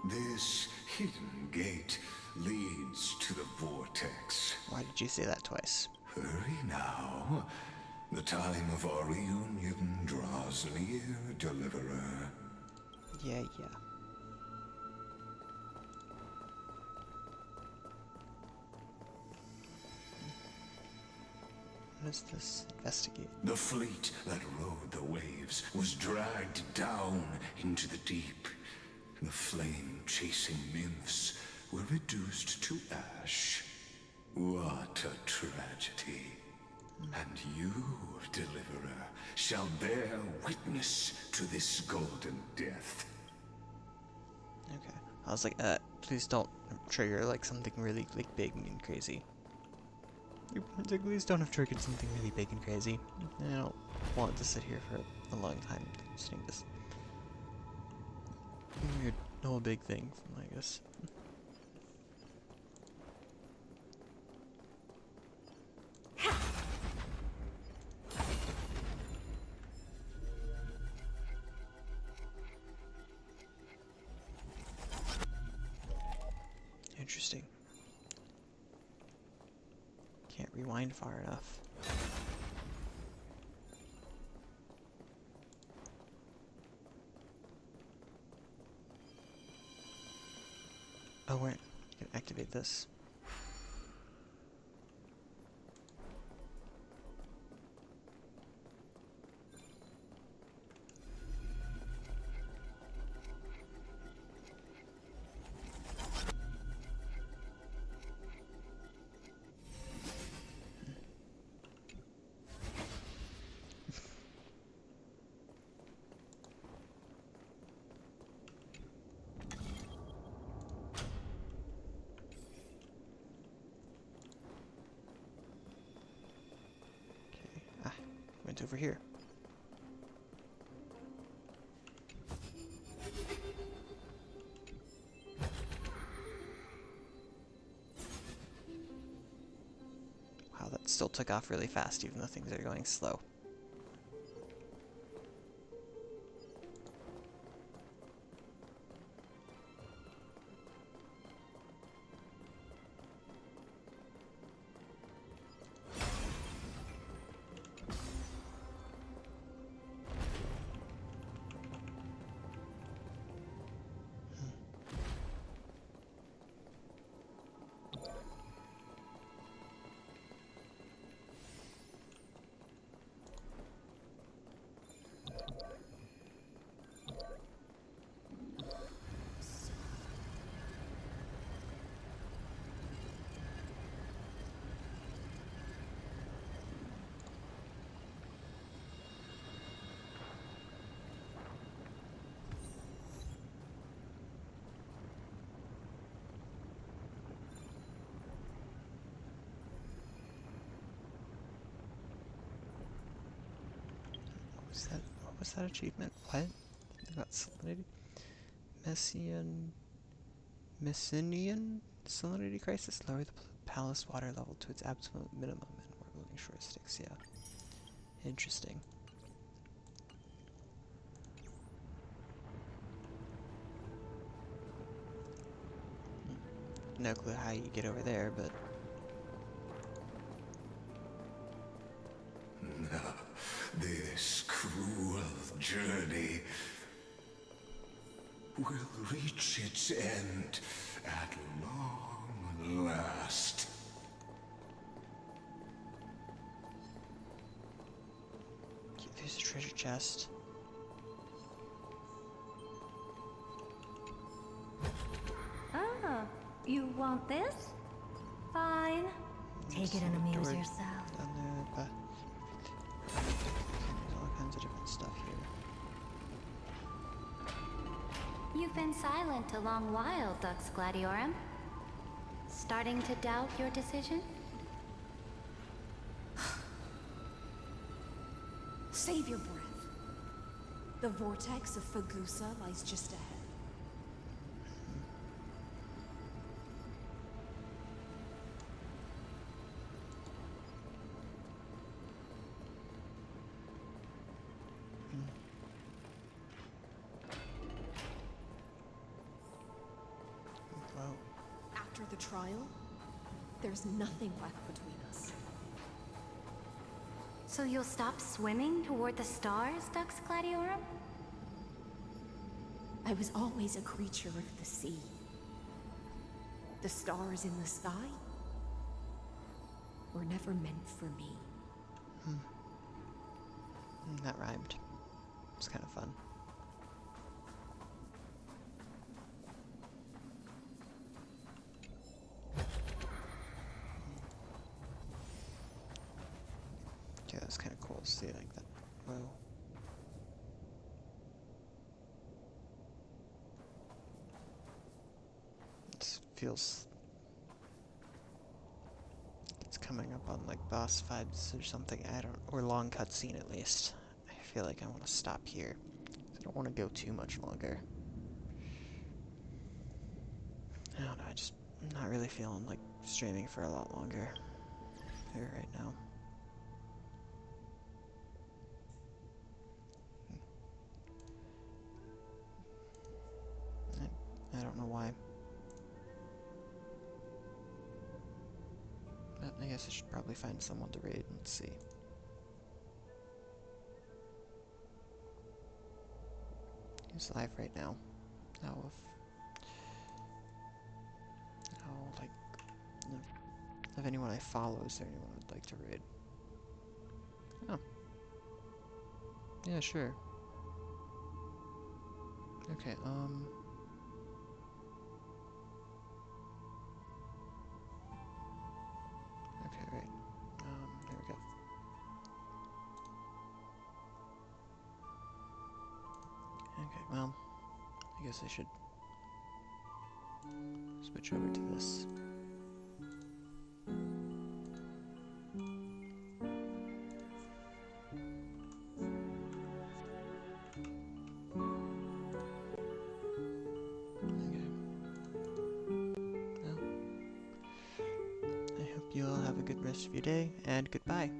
This hidden gate leads to the vortex. Why did you say that twice? Hurry now. The time of our reunion draws near, Deliverer. Yeah. What is this? Investigate. The fleet that rode the waves was dragged down into the deep. The flame-chasing nymphs were reduced to ash. What a tragedy. And you, Deliverer, shall bear witness to this golden death. Okay. I was like, please don't trigger like something really like big and crazy. It's like, please don't have triggered something really big and crazy. I don't want to sit here for a long time seeing this weird whole big thing from I guess. Interesting. Can't rewind far enough. Oh wait, you can activate this. over here. Wow, that still took off really fast, even though things are going slow. What was that achievement? What? I got salinity? Messinian salinity crisis? Lower the palace water level to its absolute minimum and we're building short sticks, yeah. Interesting. No clue how you get over there, but... This cruel journey will reach its end at long last. There's a treasure chest. Ah, you want this? Fine. Take it and amuse yourself. Down there, but there's all kinds of different stuff here. You've been silent a long while, Dux Gladiorum. Starting to doubt your decision? Save your breath. The vortex of Fagusa lies just ahead. After the trial, there's nothing left between us. So you'll stop swimming toward the stars, Dux Gladiorum? I was always a creature of the sea. The stars in the sky were never meant for me. That rhymed. It's kind of fun. Yeah, that's kind of cool to see like that. Whoa. It feels... It's coming up on like boss vibes or something, I don't... Or long cutscene at least. I feel like I want to stop here. I don't want to go too much longer. I don't know, I'm not really feeling like streaming for a lot longer here right now. I don't know why. But I guess I should probably find someone to raid and see. Who's live right now? If anyone I follow, is there anyone I'd like to raid? Oh. Yeah, sure. Okay, okay, right. There we go. Okay, well, I guess I should switch over to this. you all have a good rest of your day, and goodbye.